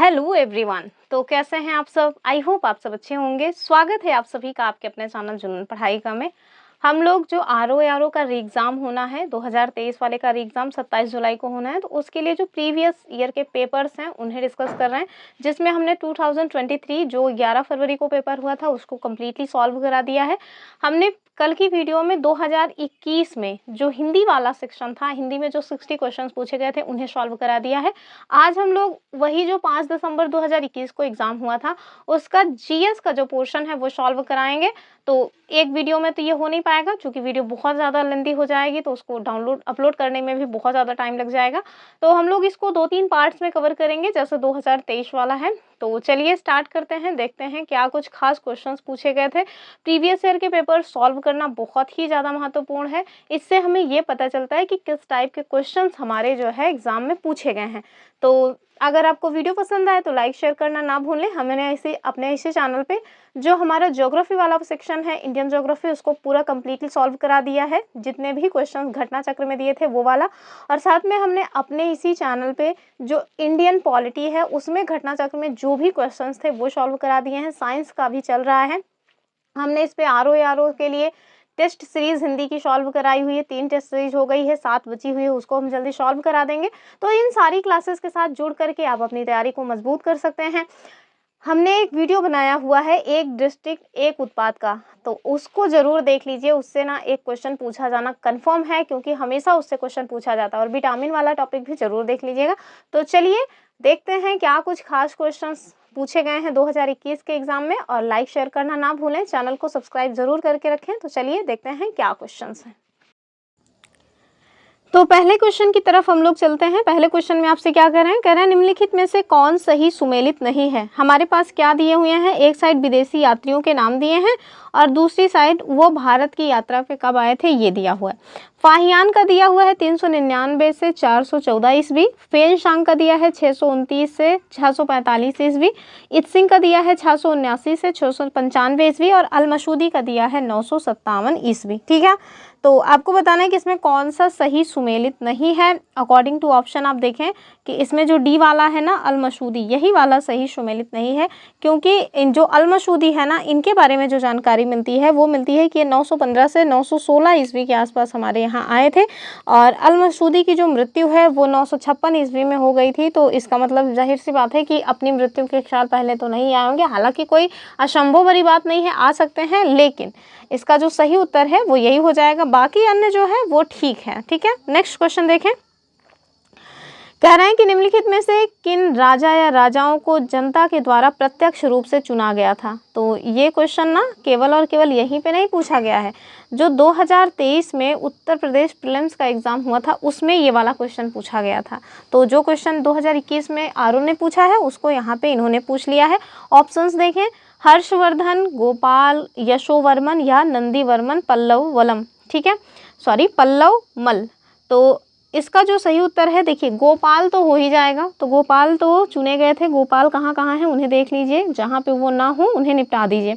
Hello everyone. तो कैसे हैं आप सब? आई होप आप सब अच्छे होंगे। स्वागत है आप सभी का आपके अपने चैनल जुनून पढ़ाई का में। हम लोग जो आरओ का री एग्ज़ाम होना है 2023 वाले का री एग्ज़ाम 27 जुलाई को होना है, तो उसके लिए जो प्रीवियस ईयर के पेपर्स हैं उन्हें डिस्कस कर रहे हैं, जिसमें हमने 2023 जो 11 फरवरी को पेपर हुआ था उसको कम्प्लीटली सॉल्व करा दिया है। हमने कल की वीडियो में 2021 में जो हिंदी वाला सेक्शन था, हिंदी में जो 60 क्वेश्चंस पूछे गए थे उन्हें सॉल्व करा दिया है। आज हम लोग वही जो 5 दिसंबर 2021 को एग्ज़ाम हुआ था उसका जीएस का जो पोर्शन है वो सॉल्व कराएंगे। तो एक वीडियो में तो ये हो नहीं पाएगा क्योंकि वीडियो बहुत ज़्यादा लेंथी हो जाएगी, तो उसको डाउनलोड अपलोड करने में भी बहुत ज़्यादा टाइम लग जाएगा। तो हम लोग इसको 2-3 पार्ट्स में कवर करेंगे जैसे 2023 वाला है। तो चलिए स्टार्ट करते हैं, देखते हैं क्या कुछ खास क्वेश्चंस पूछे गए थे। प्रीवियस ईयर के पेपर सॉल्व करना बहुत ही ज़्यादा महत्वपूर्ण है। इससे हमें ये पता चलता है कि किस टाइप के क्वेश्चंस हमारे जो है एग्ज़ाम में पूछे गए हैं। तो अगर आपको वीडियो पसंद आए तो लाइक शेयर करना ना भूलें। हमने अपने इसी चैनल पे जो हमारा ज्योग्राफी वाला सेक्शन है, इंडियन ज्योग्राफी, उसको पूरा कम्प्लीटली सॉल्व करा दिया है। जितने भी क्वेश्चन घटना चक्र में दिए थे वो वाला, और साथ में हमने अपने इसी चैनल पे जो इंडियन पॉलिटी है उसमें घटना चक्र में जो भी क्वेश्चन थे वो सॉल्व करा दिए हैं। साइंस का भी चल रहा है। हमने इस पे आरओ के लिए टेस्ट सीरीज हिंदी की सॉल्व कराई हुई है। 3 टेस्ट सीरीज हो गई है, 7 बची हुई है, उसको हम जल्दी सॉल्व करा देंगे। तो इन सारी क्लासेस के साथ जुड़ करके आप अपनी तैयारी को मजबूत कर सकते हैं। हमने एक वीडियो बनाया हुआ है एक डिस्ट्रिक्ट एक उत्पाद का, तो उसको ज़रूर देख लीजिए। उससे ना एक क्वेश्चन पूछा जाना कंफर्म है, क्योंकि हमेशा उससे क्वेश्चन पूछा जाता है। और विटामिन वाला टॉपिक भी ज़रूर देख लीजिएगा। तो चलिए देखते हैं क्या कुछ खास क्वेश्चंस पूछे गए हैं 2021 के एग्ज़ाम में। और लाइक शेयर करना ना भूलें, चैनल को सब्सक्राइब ज़रूर करके रखें। तो चलिए देखते हैं क्या क्वेश्चंस हैं। तो पहले क्वेश्चन की तरफ हम लोग चलते हैं। पहले क्वेश्चन में आपसे क्या कह रहे हैं? कह रहे हैं निम्नलिखित में से कौन सही सुमेलित नहीं है। हमारे पास क्या दिए हुए हैं? एक साइड विदेशी यात्रियों के नाम दिए हैं और दूसरी साइड वो भारत की यात्रा पे कब आए थे ये दिया हुआ है। फाहियान का दिया हुआ है 399 से 414 ईस्वी। फेनशांग का दिया है 629 से 645 ईस्वी। इत्सिंग का दिया है 679 से 695 ईस्वी। और अलमशूदी का दिया है 957 ईस्वी। ठीक है, तो आपको बताना है कि इसमें कौन सा सही सुमेलित नहीं है। अकॉर्डिंग टू ऑप्शन आप देखें कि इसमें जो डी वाला है ना अलमशूदी, यही वाला सही सुमेलित नहीं है। क्योंकि इन जो अलमशूदी है ना, इनके बारे में जो जानकारी मिलती है वो मिलती है कि ये 915 से 916 ईस्वी के आसपास हमारे यहाँ आए थे। और अलमशूदी की जो मृत्यु है वो 956 ईस्वी में हो गई थी। तो इसका मतलब जाहिर सी बात है कि अपनी मृत्यु के 1 साल पहले तो नहीं आए होंगे। हालांकि कोई असंभव भरी बात नहीं है, आ सकते हैं, लेकिन इसका जो सही उत्तर है वो यही हो जाएगा। बाकी अन्य जो है वो ठीक है। ठीक है, नेक्स्ट क्वेश्चन देखें। कह रहे हैं कि निम्नलिखित में से किन राजा या राजाओं को जनता के द्वारा प्रत्यक्ष रूप से चुना गया था। तो ये क्वेश्चन ना केवल और केवल यहीं पे नहीं पूछा गया है। जो 2023 में उत्तर प्रदेश प्रीलिम्स का एग्जाम हुआ था उसमें ये वाला क्वेश्चन पूछा गया था। तो जो क्वेश्चन 2021 में आरओ ने पूछा है उसको यहाँ पे इन्होंने पूछ लिया है। ऑप्शंस देखें, हर्षवर्धन, गोपाल, यशोवर्मन या नंदीवर्मन पल्लव वलम। ठीक है, सॉरी पल्लव मल। तो इसका जो सही उत्तर है, देखिए गोपाल तो हो ही जाएगा। तो गोपाल तो चुने गए थे। गोपाल कहाँ कहाँ हैं उन्हें देख लीजिए, जहाँ पे वो ना हो उन्हें निपटा दीजिए।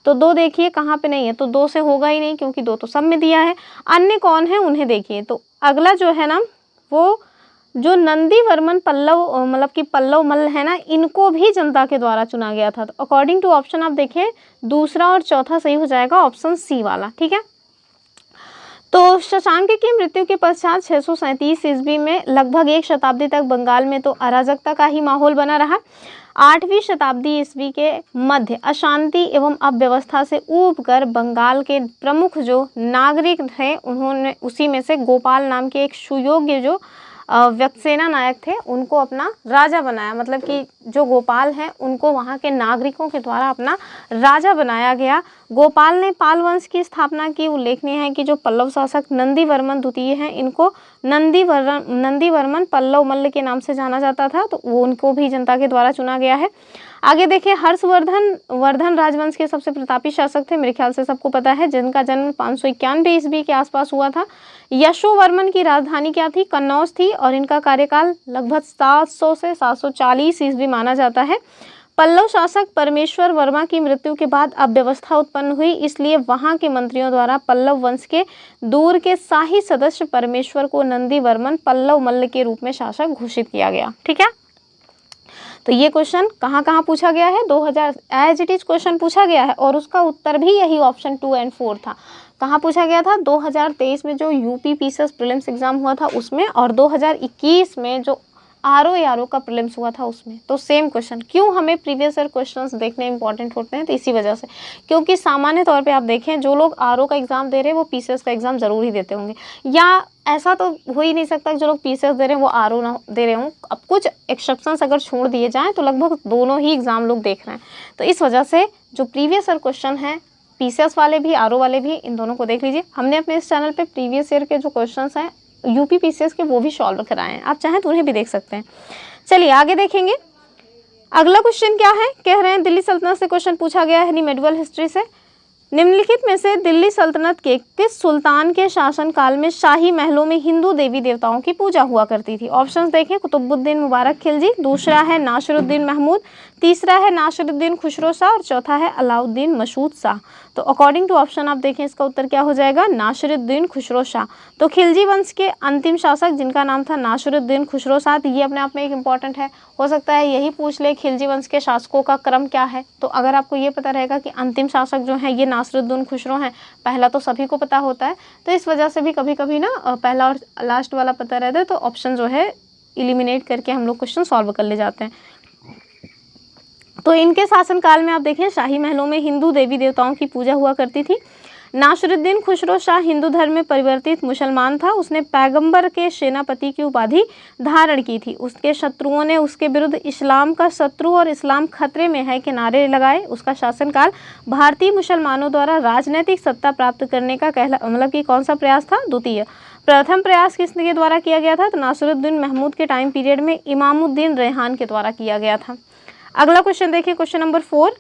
तो 2 देखिए कहाँ पे नहीं है, तो 2 से होगा ही नहीं क्योंकि 2 तो सब में दिया है। अन्य कौन है उन्हें देखिए। तो अगला जो है ना वो जो नंदीवर्मन पल्लव मतलब कि पल्लव मल्ल है ना, इनको भी जनता के द्वारा चुना गया था। तो अकॉर्डिंग टू ऑप्शन आप देखें दूसरा और चौथा सही हो जाएगा, ऑप्शन सी वाला। ठीक है, तो शशांक की मृत्यु के पश्चात 637 ईस्वी में लगभग 1 शताब्दी तक बंगाल में तो अराजकता का ही माहौल बना रहा। 8वीं शताब्दी ईस्वी के मध्य अशांति एवं अव्यवस्था से ऊब कर बंगाल के प्रमुख जो नागरिक थे उन्होंने उसी में से गोपाल नाम के एक सुयोग्य जो सेना नायक थे उनको अपना राजा बनाया। मतलब कि जो गोपाल हैं उनको वहाँ के नागरिकों के द्वारा अपना राजा बनाया गया। गोपाल ने पाल वंश की स्थापना की। उल्लेखनीय है कि जो पल्लव शासक नंदीवर्मन द्वितीय हैं इनको नंदीवर्मन पल्लव मल्ल के नाम से जाना जाता था। तो वो उनको भी जनता के द्वारा चुना गया है। आगे देखिए, वर्धन राजवंश के सबसे प्रतापी शासक थे, मेरे ख्याल से सबको पता है, जिनका जन्म 591 ईस्वी के आसपास हुआ था। यशोवर्मन की राजधानी क्या थी? कन्नौज थी। और इनका कार्यकाल लगभग 700 से 740 ईस्वी माना जाता है। पल्लव शासक परमेश्वर वर्मा की मृत्यु के बाद अव्यवस्था उत्पन्न हुई, इसलिए वहां के मंत्रियों द्वारा पल्लव वंश के दूर के शाही सदस्य परमेश्वर को नंदीवर्मन पल्लव मल्ल के रूप में शासक घोषित किया गया। ठीक है, तो ये क्वेश्चन कहाँ कहाँ पूछा गया है, 2000 एज इट इज क्वेश्चन पूछा गया है और उसका उत्तर भी यही ऑप्शन 2 और 4 था। कहाँ पूछा गया था, 2023 में जो यूपी पीसीएस प्रीलिम्स एग्जाम हुआ था उसमें, और 2021 में जो आरओ का प्रीलिम्स हुआ था उसमें। तो सेम क्वेश्चन। क्यों हमें प्रीवियस ईयर क्वेश्चंस देखने इंपॉर्टेंट होते हैं, तो इसी वजह से, क्योंकि सामान्य तौर पे आप देखें जो लोग आरओ का एग्जाम दे रहे हैं वो पीसीएस का एग्जाम जरूर ही देते होंगे, या ऐसा तो हो ही नहीं सकता कि जो लोग पीसीएस दे रहे हैं वो आरओ ना दे रहे हों। अब कुछ एक्सेप्शंस अगर छोड़ दिए जाएँ तो लगभग दोनों ही एग्जाम लोग देख रहे हैं। तो इस वजह से जो प्रीवियस ईयर क्वेश्चन है, पीसीएस वाले भी आरओ वाले भी, इन दोनों को देख लीजिए। हमने अपने इस चैनल पे प्रीवियस ईयर के जो क्वेश्चंस हैं यूपी पीसीएस के वो भी सॉल्व कराए हैं, आप चाहें तो उन्हें भी देख सकते हैं। चलिए आगे देखेंगे। अगला क्वेश्चन क्या है, कह रहे हैं दिल्ली सल्तनत से क्वेश्चन पूछा गया है, यानी मेडिवल हिस्ट्री से। निम्नलिखित में से दिल्ली सल्तनत के किस सुल्तान के शासनकाल में शाही महलों में हिंदू देवी देवताओं की पूजा हुआ करती थी? ऑप्शंस देखें, कुतुबुद्दीन मुबारक खिलजी, दूसरा है नासिरुद्दीन महमूद, तीसरा है नासिरुद्दीन खुसरो शाह और चौथा है अलाउद्दीन मसूद शाह। तो अकॉर्डिंग टू ऑप्शन आप देखें इसका उत्तर क्या हो जाएगा, नासिरुद्दीन खुसरो शाह। तो खिलजी वंश के अंतिम शासक जिनका नाम था नासिरुद्दीन खुसरो शाह, ये अपने आप में एक इंपॉर्टेंट है, हो सकता है यही पूछ ले खिलजी वंश के शासकों का क्रम क्या है। तो अगर आपको ये पता रहेगा कि अंतिम शासक जो है ये नासिरुद्दीन खुसरो हैं, पहला तो सभी को पता होता है, तो इस वजह से भी कभी कभी ना पहला और लास्ट वाला पता रहता है तो ऑप्शन जो है इलिमिनेट करके हम लोग क्वेश्चन सॉल्व कर ले जाते हैं। तो इनके शासनकाल में आप देखें शाही महलों में हिंदू देवी देवताओं की पूजा हुआ करती थी। नासिरुद्दीन खुसरो शाह हिंदू धर्म में परिवर्तित मुसलमान था। उसने पैगंबर के सेनापति की उपाधि धारण की थी। उसके शत्रुओं ने उसके विरुद्ध इस्लाम का शत्रु और इस्लाम खतरे में है के नारे लगाए। उसका शासनकाल भारतीय मुसलमानों द्वारा राजनीतिक सत्ता प्राप्त करने का मतलब कि कौन सा प्रयास था, द्वितीय। प्रथम प्रयास किसके द्वारा किया गया था, तो नासिरुद्दीन महमूद के टाइम पीरियड में इमामुद्दीन रेहान के द्वारा किया गया था। अगला क्वेश्चन देखिए, क्वेश्चन नंबर 4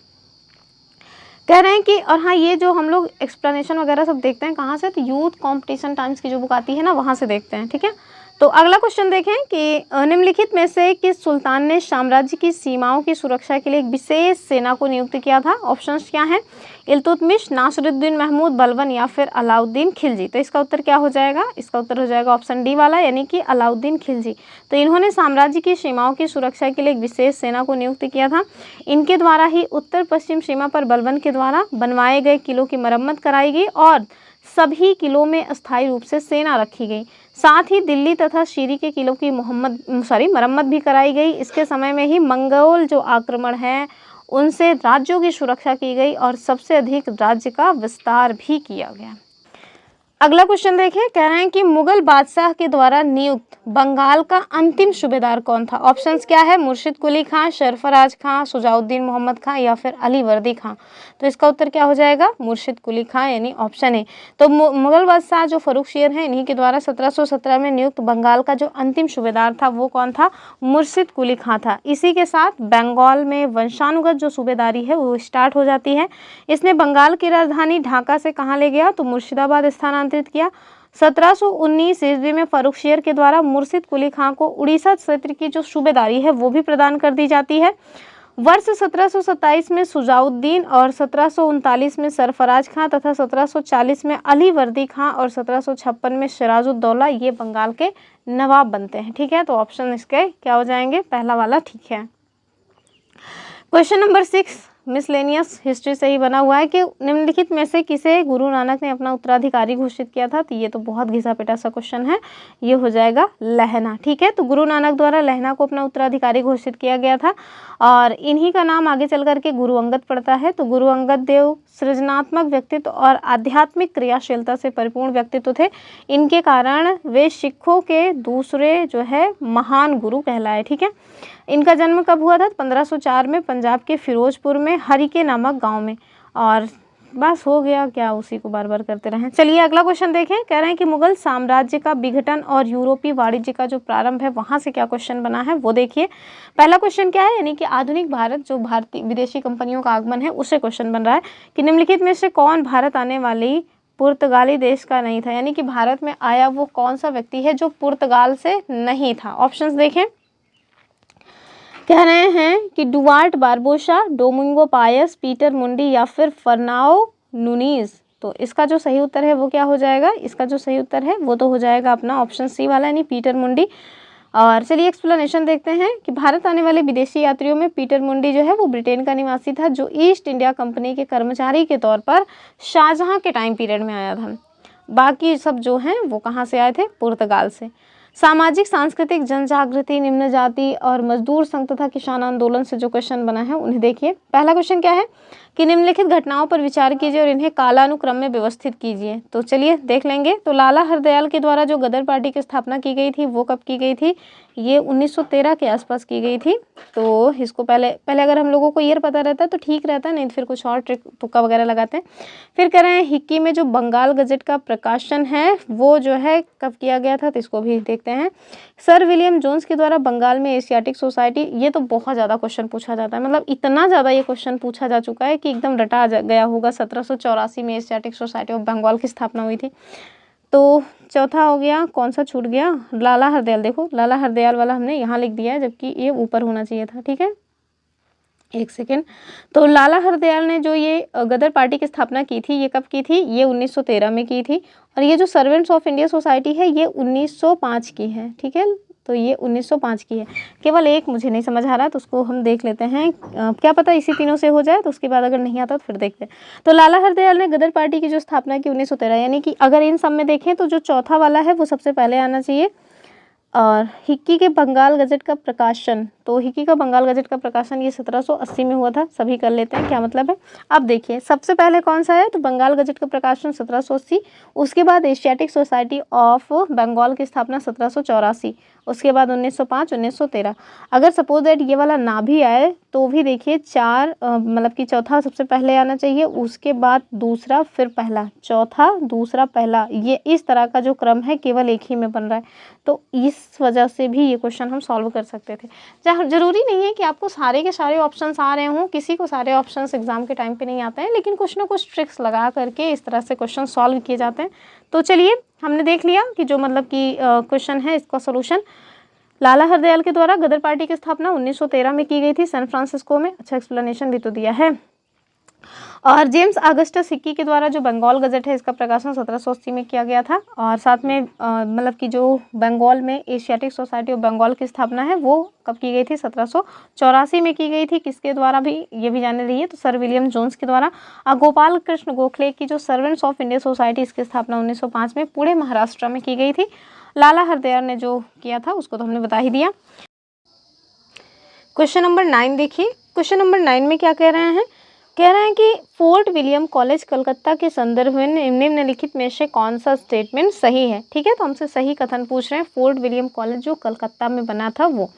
कह रहे हैं कि, और हाँ ये जो हम लोग एक्सप्लेनेशन वगैरह सब देखते हैं कहाँ से, तो यूथ कंपटीशन टाइम्स की जो बुक आती है ना वहाँ से देखते हैं, ठीक है। तो अगला क्वेश्चन देखें कि निम्नलिखित में से किस सुल्तान ने साम्राज्य की सीमाओं की सुरक्षा के लिए एक विशेष सेना को नियुक्त किया था? ऑप्शंस क्या हैं, इल्तुतमिश, नासिरुद्दीन महमूद, बलबन या फिर अलाउद्दीन खिलजी। तो इसका उत्तर क्या हो जाएगा, इसका उत्तर हो जाएगा ऑप्शन डी वाला, यानी कि अलाउद्दीन खिलजी। तो इन्होंने साम्राज्य की सीमाओं की सुरक्षा के लिए एक विशेष सेना को नियुक्त किया था। इनके द्वारा ही उत्तर पश्चिम सीमा पर बलबन के द्वारा बनवाए गए किलों की मरम्मत कराई गई और सभी किलों में अस्थायी रूप से सेना रखी गई। साथ ही दिल्ली तथा शीरी के किलों की मरम्मत भी कराई गई। इसके समय में ही मंगोल जो आक्रमण है उनसे राज्यों की सुरक्षा की गई और सबसे अधिक राज्य का विस्तार भी किया गया। अगला क्वेश्चन देखिए, कह रहे हैं कि मुगल बादशाह के द्वारा नियुक्त बंगाल का अंतिम सूबेदार कौन था? ऑप्शंस क्या है, मुर्शिद कुली खां, सरफराज खां, शुजाउद्दीन मोहम्मद खां या फिर अली वर्दी खां। तो इसका उत्तर क्या हो जाएगा, मुर्शिद कुली खां, यानी ऑप्शन ए। तो मुगल बादशाह जो फर्रुखशियर हैं इन्हीं के द्वारा 1717 में नियुक्त बंगाल का जो अंतिम सूबेदार था वो कौन था, मुर्शिद कुली खां था। इसी के साथ बंगाल में वंशानुगत जो सूबेदारी है वो स्टार्ट हो जाती है। इसने बंगाल की राजधानी ढाका से कहाँ ले गया, तो मुर्शिदाबाद स्थानांतरित किया। 1719 ईस्वी में फर्रुखशियर के द्वारा मुर्शिद कुली खां को उड़ीसा क्षेत्र की जो सूबेदारी है वो भी प्रदान कर दी जाती है। वर्ष 1727 में शुजाउद्दीन और 1739 में सरफराज खां तथा 1740 में अली वर्दी खां और 1756 में सिराजुद्दौला ये बंगाल के नवाब बनते हैं, ठीक है। तो ऑप्शन इसके क्या हो जाएंगे, पहला वाला ठीक है। क्वेश्चन नंबर 6 मिसलेनियस हिस्ट्री से ही बना हुआ है कि निम्नलिखित में से किसे गुरु नानक ने अपना उत्तराधिकारी घोषित किया था? तो ये तो बहुत घिसा पिटा सा क्वेश्चन है, ये हो जाएगा लहना, ठीक है। तो गुरु नानक द्वारा लहना को अपना उत्तराधिकारी घोषित किया गया था और इन्हीं का नाम आगे चल करके गुरु अंगद पड़ता है। तो गुरु अंगद देव सृजनात्मक व्यक्तित्व और आध्यात्मिक क्रियाशीलता से परिपूर्ण व्यक्तित्व थे। इनके कारण वे सिखों के दूसरे जो है महान गुरु कहलाए, ठीक है। इनका जन्म कब हुआ था, 1504 में पंजाब के फिरोजपुर में हरिके नामक गांव में। और बस हो गया, क्या उसी को बार बार करते रहें। चलिए अगला क्वेश्चन देखें, कह रहे हैं कि मुगल साम्राज्य का विघटन और यूरोपीय वाणिज्य का जो प्रारंभ है वहां से क्या क्वेश्चन बना है वो देखिए। पहला क्वेश्चन क्या है, यानी कि आधुनिक भारत जो भारतीय विदेशी कंपनियों का आगमन है उससे क्वेश्चन बन रहा है कि निम्नलिखित में से कौन भारत आने वाली पुर्तगाली देश का नहीं था, यानी कि भारत में आया वो कौन सा व्यक्ति है जो पुर्तगाल से नहीं था। ऑप्शंस देखें, कह रहे हैं कि Duarte Barbosa, Domingo Paes, Peter Mundy या फिर फर्नाओ नूनीज। तो इसका जो सही उत्तर है वो क्या हो जाएगा, इसका जो सही उत्तर है वो तो हो जाएगा अपना ऑप्शन सी वाला, यानी पीटर मुंडी। और चलिए एक्सप्लेनेशन देखते हैं कि भारत आने वाले विदेशी यात्रियों में पीटर मुंडी जो है वो ब्रिटेन का निवासी था, जो ईस्ट इंडिया कंपनी के कर्मचारी के तौर पर शाहजहां के टाइम पीरियड में आया था। बाकी सब जो हैं वो कहाँ से आए थे? पुर्तगाल से। सामाजिक सांस्कृतिक जनजागृति, निम्न जाति और मजदूर संघ तथा किसान आंदोलन से जो क्वेश्चन बना है उन्हें देखिए। पहला क्वेश्चन क्या है कि निम्नलिखित घटनाओं पर विचार कीजिए और इन्हें कालानुक्रम में व्यवस्थित कीजिए। तो चलिए देख लेंगे। तो लाला हरदयाल के द्वारा जो गदर पार्टी की स्थापना की गई थी वो कब की गई थी? ये 1913 के आसपास की गई थी। तो इसको पहले अगर हम लोगों को ईयर पता रहता है तो ठीक रहता है, नहीं तो फिर कुछ और ट्रिक तुक्का वगैरह लगाते हैं। फिर कह रहे हैं हिक्की में जो बंगाल गजट का प्रकाशन है वो जो है कब किया गया था, तो इसको भी देखते हैं। सर विलियम जोन्स के द्वारा बंगाल में एशियाटिक सोसाइटी, ये तो बहुत ज़्यादा क्वेश्चन पूछा जाता है, मतलब इतना ज़्यादा ये क्वेश्चन पूछा जा चुका है कि एकदम रटा गया होगा। 1784 में एशियाटिक सोसाइटी ऑफ बंगाल की स्थापना हुई थी। तो चौथा हो गया, कौन सा छूट गया? लाला हरदयाल। देखो लाला हरदयाल वाला हमने यहाँ लिख दिया है, जबकि ये ऊपर होना चाहिए था। ठीक है, एक सेकेंड। तो लाला हरदयाल ने जो ये गदर पार्टी की स्थापना की थी ये कब की थी? ये 1913 में की थी। और ये जो सर्वेंट्स ऑफ इंडिया सोसाइटी है ये 1905 की है। ठीक है, तो ये 1905 की है। केवल एक मुझे नहीं समझ आ रहा तो उसको हम देख लेते हैं, क्या पता इसी तीनों से हो जाए, तो उसके बाद अगर नहीं आता तो फिर देखते हैं। तो लाला हरदयाल ने गदर पार्टी की जो स्थापना की 1913, यानी कि अगर इन सब में देखें तो जो चौथा वाला है वो सबसे पहले आना चाहिए। और हिक्की के बंगाल गजट का प्रकाशन, तो हिक्की का बंगाल गजट का प्रकाशन ये 1780 में हुआ था। सभी कर लेते हैं क्या मतलब है। अब देखिए सबसे पहले कौन सा है, तो बंगाल गजट का प्रकाशन 1780, उसके बाद एशियाटिक सोसाइटी ऑफ बंगाल की स्थापना 1784, उसके बाद 1905, 1913। अगर सपोज दैट ये वाला ना भी आए तो भी देखिए चार मतलब कि चौथा सबसे पहले आना चाहिए, उसके बाद दूसरा, फिर पहला, चौथा, दूसरा, पहला, ये इस तरह का जो क्रम है केवल एक ही में बन रहा है। तो इस वजह से भी ये क्वेश्चन हम सॉल्व कर सकते थे। जरूरी नहीं है कि आपको सारे के सारे ऑप्शंस आ रहे हों, किसी को सारे ऑप्शंस एग्जाम के टाइम पे नहीं आते हैं, लेकिन कुछ ना कुछ ट्रिक्स लगा करके इस तरह से क्वेश्चन सॉल्व किए जाते हैं। तो चलिए हमने देख लिया कि जो मतलब कि क्वेश्चन है इसका सोल्यूशन। लाला हरदयाल के द्वारा गदर पार्टी की स्थापना 1913 में की गई थी सैन फ्रांसिस्को में। अच्छा एक्सप्लेनेशन भी तो दिया है। और जेम्स ऑगस्टस हिक्की के द्वारा जो बंगाल गजट है इसका प्रकाशन 1780 में किया गया था। और साथ में मतलब कि जो बंगाल में एशियाटिक सोसाइटी ऑफ बंगाल की स्थापना है वो कब की गई थी? 1784 में की गई थी। किसके द्वारा भी ये भी जाने रही है, तो सर विलियम जोन्स के द्वारा। गोपाल कृष्ण गोखले की जो सर्वेंट्स ऑफ इंडिया सोसाइटी इसकी स्थापना 1905 में पुणे महाराष्ट्र में की गई थी। लाला हरदयाल ने जो किया था उसको तो हमने बता ही दिया। क्वेश्चन नंबर 9 देखिए। क्वेश्चन नंबर 9 में क्या कह रहे हैं? कह रहे हैं कि फोर्ट विलियम कॉलेज कलकत्ता के संदर्भ में निम्नलिखित में से कौन सा स्टेटमेंट सही है? ठीक है, तो हमसे सही कथन पूछ रहे हैं। फोर्ट विलियम कॉलेज जो कलकत्ता में बना था वो।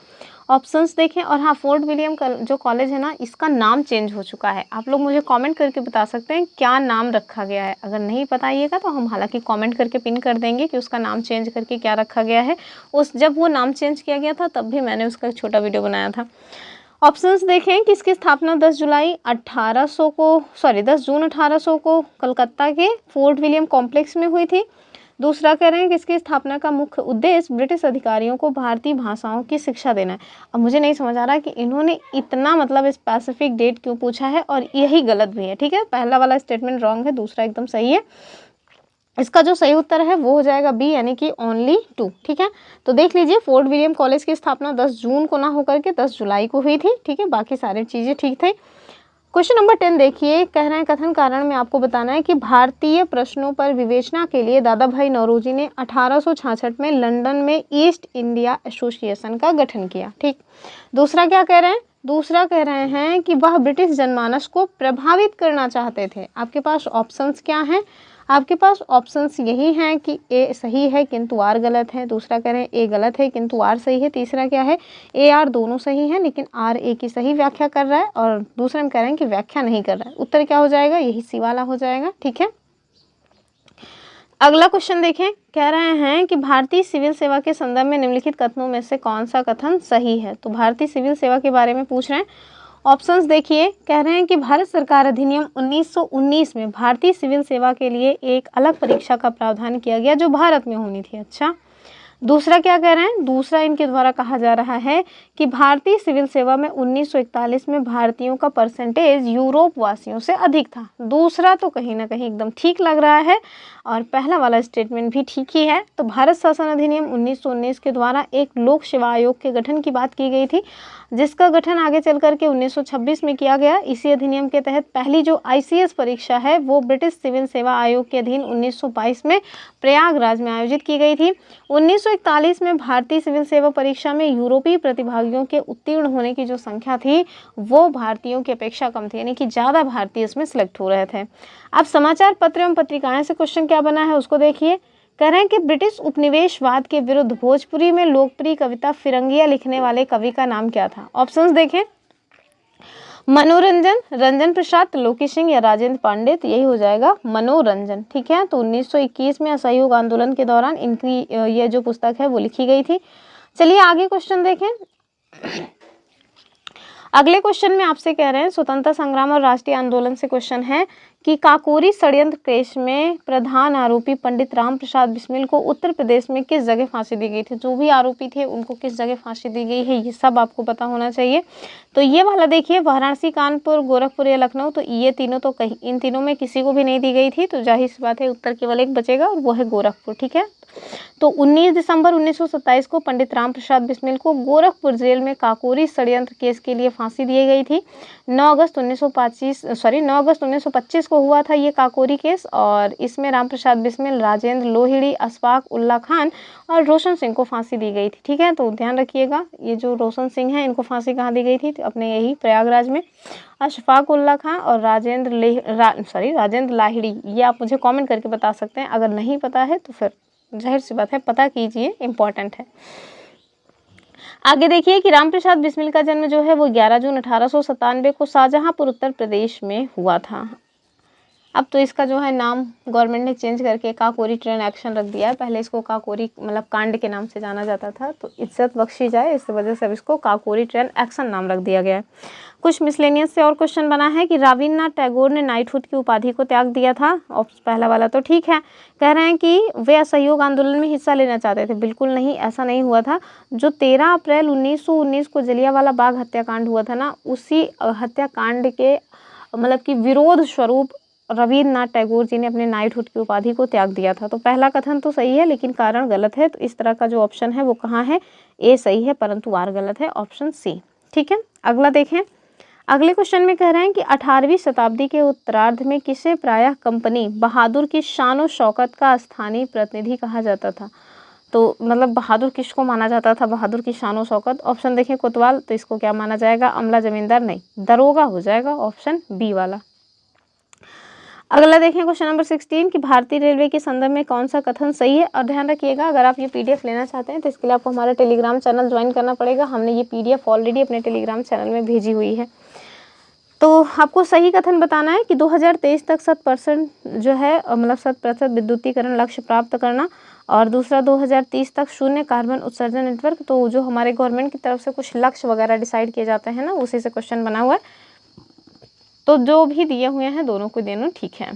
ऑप्शंस देखें। और हाँ, फोर्ट विलियम जो कॉलेज है ना इसका नाम चेंज हो चुका है। आप लोग मुझे कमेंट करके बता सकते हैं क्या नाम रखा गया है। अगर नहीं बताइएगा तो हम हालांकि कमेंट करके पिन कर देंगे कि उसका नाम चेंज करके क्या रखा गया है। जब वो नाम चेंज किया गया था तब भी मैंने उसका एक छोटा वीडियो बनाया था। ऑप्शंस देखें कि इसकी स्थापना 10 जून 1800 को कलकत्ता के फोर्ट विलियम कॉम्प्लेक्स में हुई थी। दूसरा कह रहे हैं कि इसकी स्थापना का मुख्य उद्देश्य ब्रिटिश अधिकारियों को भारतीय भाषाओं की शिक्षा देना है। अब मुझे नहीं समझ आ रहा कि इन्होंने इतना मतलब स्पेसिफिक डेट क्यों पूछा है, और यही गलत भी है। ठीक है, पहला वाला स्टेटमेंट रॉन्ग है, दूसरा एकदम सही है। इसका जो सही उत्तर है वो हो जाएगा बी, यानी कि ओनली 2। ठीक है, तो देख लीजिए फोर्ट विलियम कॉलेज की स्थापना 10 जून को ना होकर के 10 जुलाई को हुई थी। ठीक है, बाकी सारी चीज़ें ठीक थी। क्वेश्चन नंबर 10 देखिए। कह रहे हैं कथन कारण में आपको बताना है कि भारतीय प्रश्नों पर विवेचना के लिए दादा भाई नौरोजी ने 1866 में लंदन में ईस्ट इंडिया एसोसिएशन का गठन किया। ठीक, दूसरा क्या कह रहे हैं? दूसरा कह रहे हैं कि वह ब्रिटिश जनमानस को प्रभावित करना चाहते थे। आपके पास ऑप्शंस क्या हैं? आपके पास ऑप्शंस यही हैं कि ए सही है किंतु आर गलत है। दूसरा कह रहे हैं ए गलत है किंतु आर सही है। तीसरा क्या है? ए आर दोनों सही हैं लेकिन आर ए की सही व्याख्या कर रहा है। और दूसरे में कह रहे हैं कि व्याख्या नहीं कर रहा है। उत्तर क्या हो जाएगा? यही सी वाला हो जाएगा। ठीक है, अगला क्वेश्चन देखें। कह रहे हैं कि भारतीय सिविल सेवा के संदर्भ में निम्नलिखित कथनों में से कौन सा कथन सही है? तो भारतीय सिविल सेवा के बारे में पूछ रहे हैं। ऑप्शंस देखिए। कह रहे हैं कि भारत सरकार अधिनियम 1919 में भारतीय सिविल सेवा के लिए एक अलग परीक्षा का प्रावधान किया गया जो भारत में होनी थी। अच्छा, दूसरा क्या कह रहे हैं, दूसरा इनके द्वारा कहा जा रहा है कि भारतीय सिविल सेवा में 1941 में भारतीयों का परसेंटेज यूरोप वासियों से अधिक था। दूसरा तो कहीं ना कहीं एकदम ठीक लग रहा है और पहला वाला स्टेटमेंट भी ठीक ही है। तो भारत शासन अधिनियम 1919 के द्वारा एक लोक सेवा आयोग के गठन की बात की गई थी, जिसका गठन आगे चल करके 1926 में किया गया। इसी अधिनियम के तहत पहली जो ICS परीक्षा है वो ब्रिटिश सिविल सेवा आयोग के अधीन 1922 में प्रयागराज में आयोजित की गई थी। 1941 में भारतीय सिविल सेवा परीक्षा में यूरोपीय प्रतिभागियों के उत्तीर्ण होने की जो संख्या थी वो भारतीयों की अपेक्षा कम थी, यानी कि ज़्यादा भारतीय इसमें सिलेक्ट हो रहे थे। अब समाचार पत्र एवं पत्रिकाएं से क्वेश्चन क्या बना है उसको देखिए। कह रहे हैं कि ब्रिटिश उपनिवेशवाद के विरुद्ध भोजपुरी में लोकप्रिय कविता फिरंगिया लिखने वाले कवि का नाम क्या था। ऑप्शंस देखें, मनोरंजन, रंजन प्रसाद, त्रिलोकी सिंह या राजेंद्र पांडे। तो यही हो जाएगा मनोरंजन। ठीक है, तो 1921 में असहयोग आंदोलन के दौरान इनकी ये जो पुस्तक है वो लिखी गई थी। चलिए आगे क्वेश्चन देखें। अगले क्वेश्चन में आपसे कह रहे हैं स्वतंत्रता संग्राम और राष्ट्रीय आंदोलन से क्वेश्चन है कि काकोरी षड्यंत्र केस में प्रधान आरोपी पंडित राम प्रसाद बिस्मिल को उत्तर प्रदेश में किस जगह फांसी दी गई थी। जो भी आरोपी थे उनको किस जगह फांसी दी गई है ये सब आपको पता होना चाहिए। तो ये वाला देखिए, वाराणसी, कानपुर, गोरखपुर या लखनऊ। तो ये तीनों तो कहीं इन तीनों में किसी को भी नहीं दी गई थी, तो जाहिर सी बात है उत्तर केवल एक बचेगा और वो है गोरखपुर। ठीक है, तो 19 दिसंबर 1927 को पंडित राम प्रसाद बिस्मिल को गोरखपुर जेल में काकोरी षड्यंत्र केस के लिए फांसी दी गई थी। 9 अगस्त 1925 को हुआ था ये काकोरी केस और इसमें राम प्रसाद बिस्मिल, राजेंद्र लोहिड़ी, अशफाक उल्ला खान और रोशन सिंह को फांसी दी गई थी। ठीक है, तो ध्यान रखिएगा, ये जो रोशन सिंह है इनको फांसी कहाँ दी गई थी, तो अपने यही प्रयागराज में। अशफाक उल्ला खान और राजेंद्र लाहिड़ी, ये आप मुझे कमेंट करके बता सकते हैं। अगर नहीं पता है तो फिर जाहिर सी बात है पता कीजिए, इम्पॉर्टेंट है। आगे देखिए कि राम प्रसाद बिस्मिल का जन्म जो है वो 11 जून 1897 को शाहजहांपुर उत्तर प्रदेश में हुआ था। अब तो इसका जो है नाम गवर्नमेंट ने चेंज करके काकोरी ट्रेन एक्शन रख दिया है। पहले इसको काकोरी मतलब कांड के नाम से जाना जाता था, तो इज्जत बख्शी जाए इस वजह से अब इसको काकोरी ट्रेन एक्शन नाम रख दिया गया है। कुछ मिसलेनियस से और क्वेश्चन बना है कि रविन्द्रनाथ टैगोर ने नाइटहुड की उपाधि को त्याग दिया था। ऑप्शन पहला वाला तो ठीक है। कह रहे हैं कि वे असहयोग आंदोलन में हिस्सा लेना चाहते थे। बिल्कुल नहीं, ऐसा नहीं हुआ था। जो 13 अप्रैल 1919 को जलियांवाला बाग हत्याकांड हुआ था ना, उसी हत्याकांड के मतलब कि विरोध स्वरूप रविन्द्रनाथ टैगोर जी ने अपने नाइटहुड की उपाधि को त्याग दिया था। तो पहला कथन तो सही है लेकिन कारण गलत है। तो इस तरह का जो ऑप्शन है वो कहाँ है, ए सही है परंतु आर गलत है, ऑप्शन सी। ठीक है, अगला देखें। अगले क्वेश्चन में कह रहे हैं कि 18वीं शताब्दी के उत्तरार्ध में किसे प्रायः कंपनी बहादुर की शान और शौकत का स्थानीय प्रतिनिधि कहा जाता था। तो मतलब बहादुर किसको माना जाता था, बहादुर की शान और शौकत। ऑप्शन देखें कोतवाल, तो इसको क्या माना जाएगा, अमला जमींदार नहीं, दरोगा हो जाएगा, ऑप्शन बी वाला। अगला देखें क्वेश्चन नंबर 16 कि भारतीय रेलवे के संदर्भ में कौन सा कथन सही है। और ध्यान रखिएगा, अगर आप ये PDF लेना चाहते हैं तो इसके लिए आपको हमारा टेलीग्राम चैनल ज्वाइन करना पड़ेगा। हमने ये PDF ऑलरेडी अपने टेलीग्राम चैनल में भेजी हुई है। तो आपको सही कथन बताना है कि 2023 तक 100% जो है मतलब 100% विद्युतीकरण लक्ष्य प्राप्त करना, और दूसरा 2030 तक शून्य कार्बन उत्सर्जन नेटवर्क। तो जो हमारे गवर्नमेंट की तरफ से कुछ लक्ष्य वगैरह डिसाइड किए जाते हैं ना, उसी से क्वेश्चन बना हुआ है। तो जो भी दिए हुए हैं दोनों को दोनों ठीक है।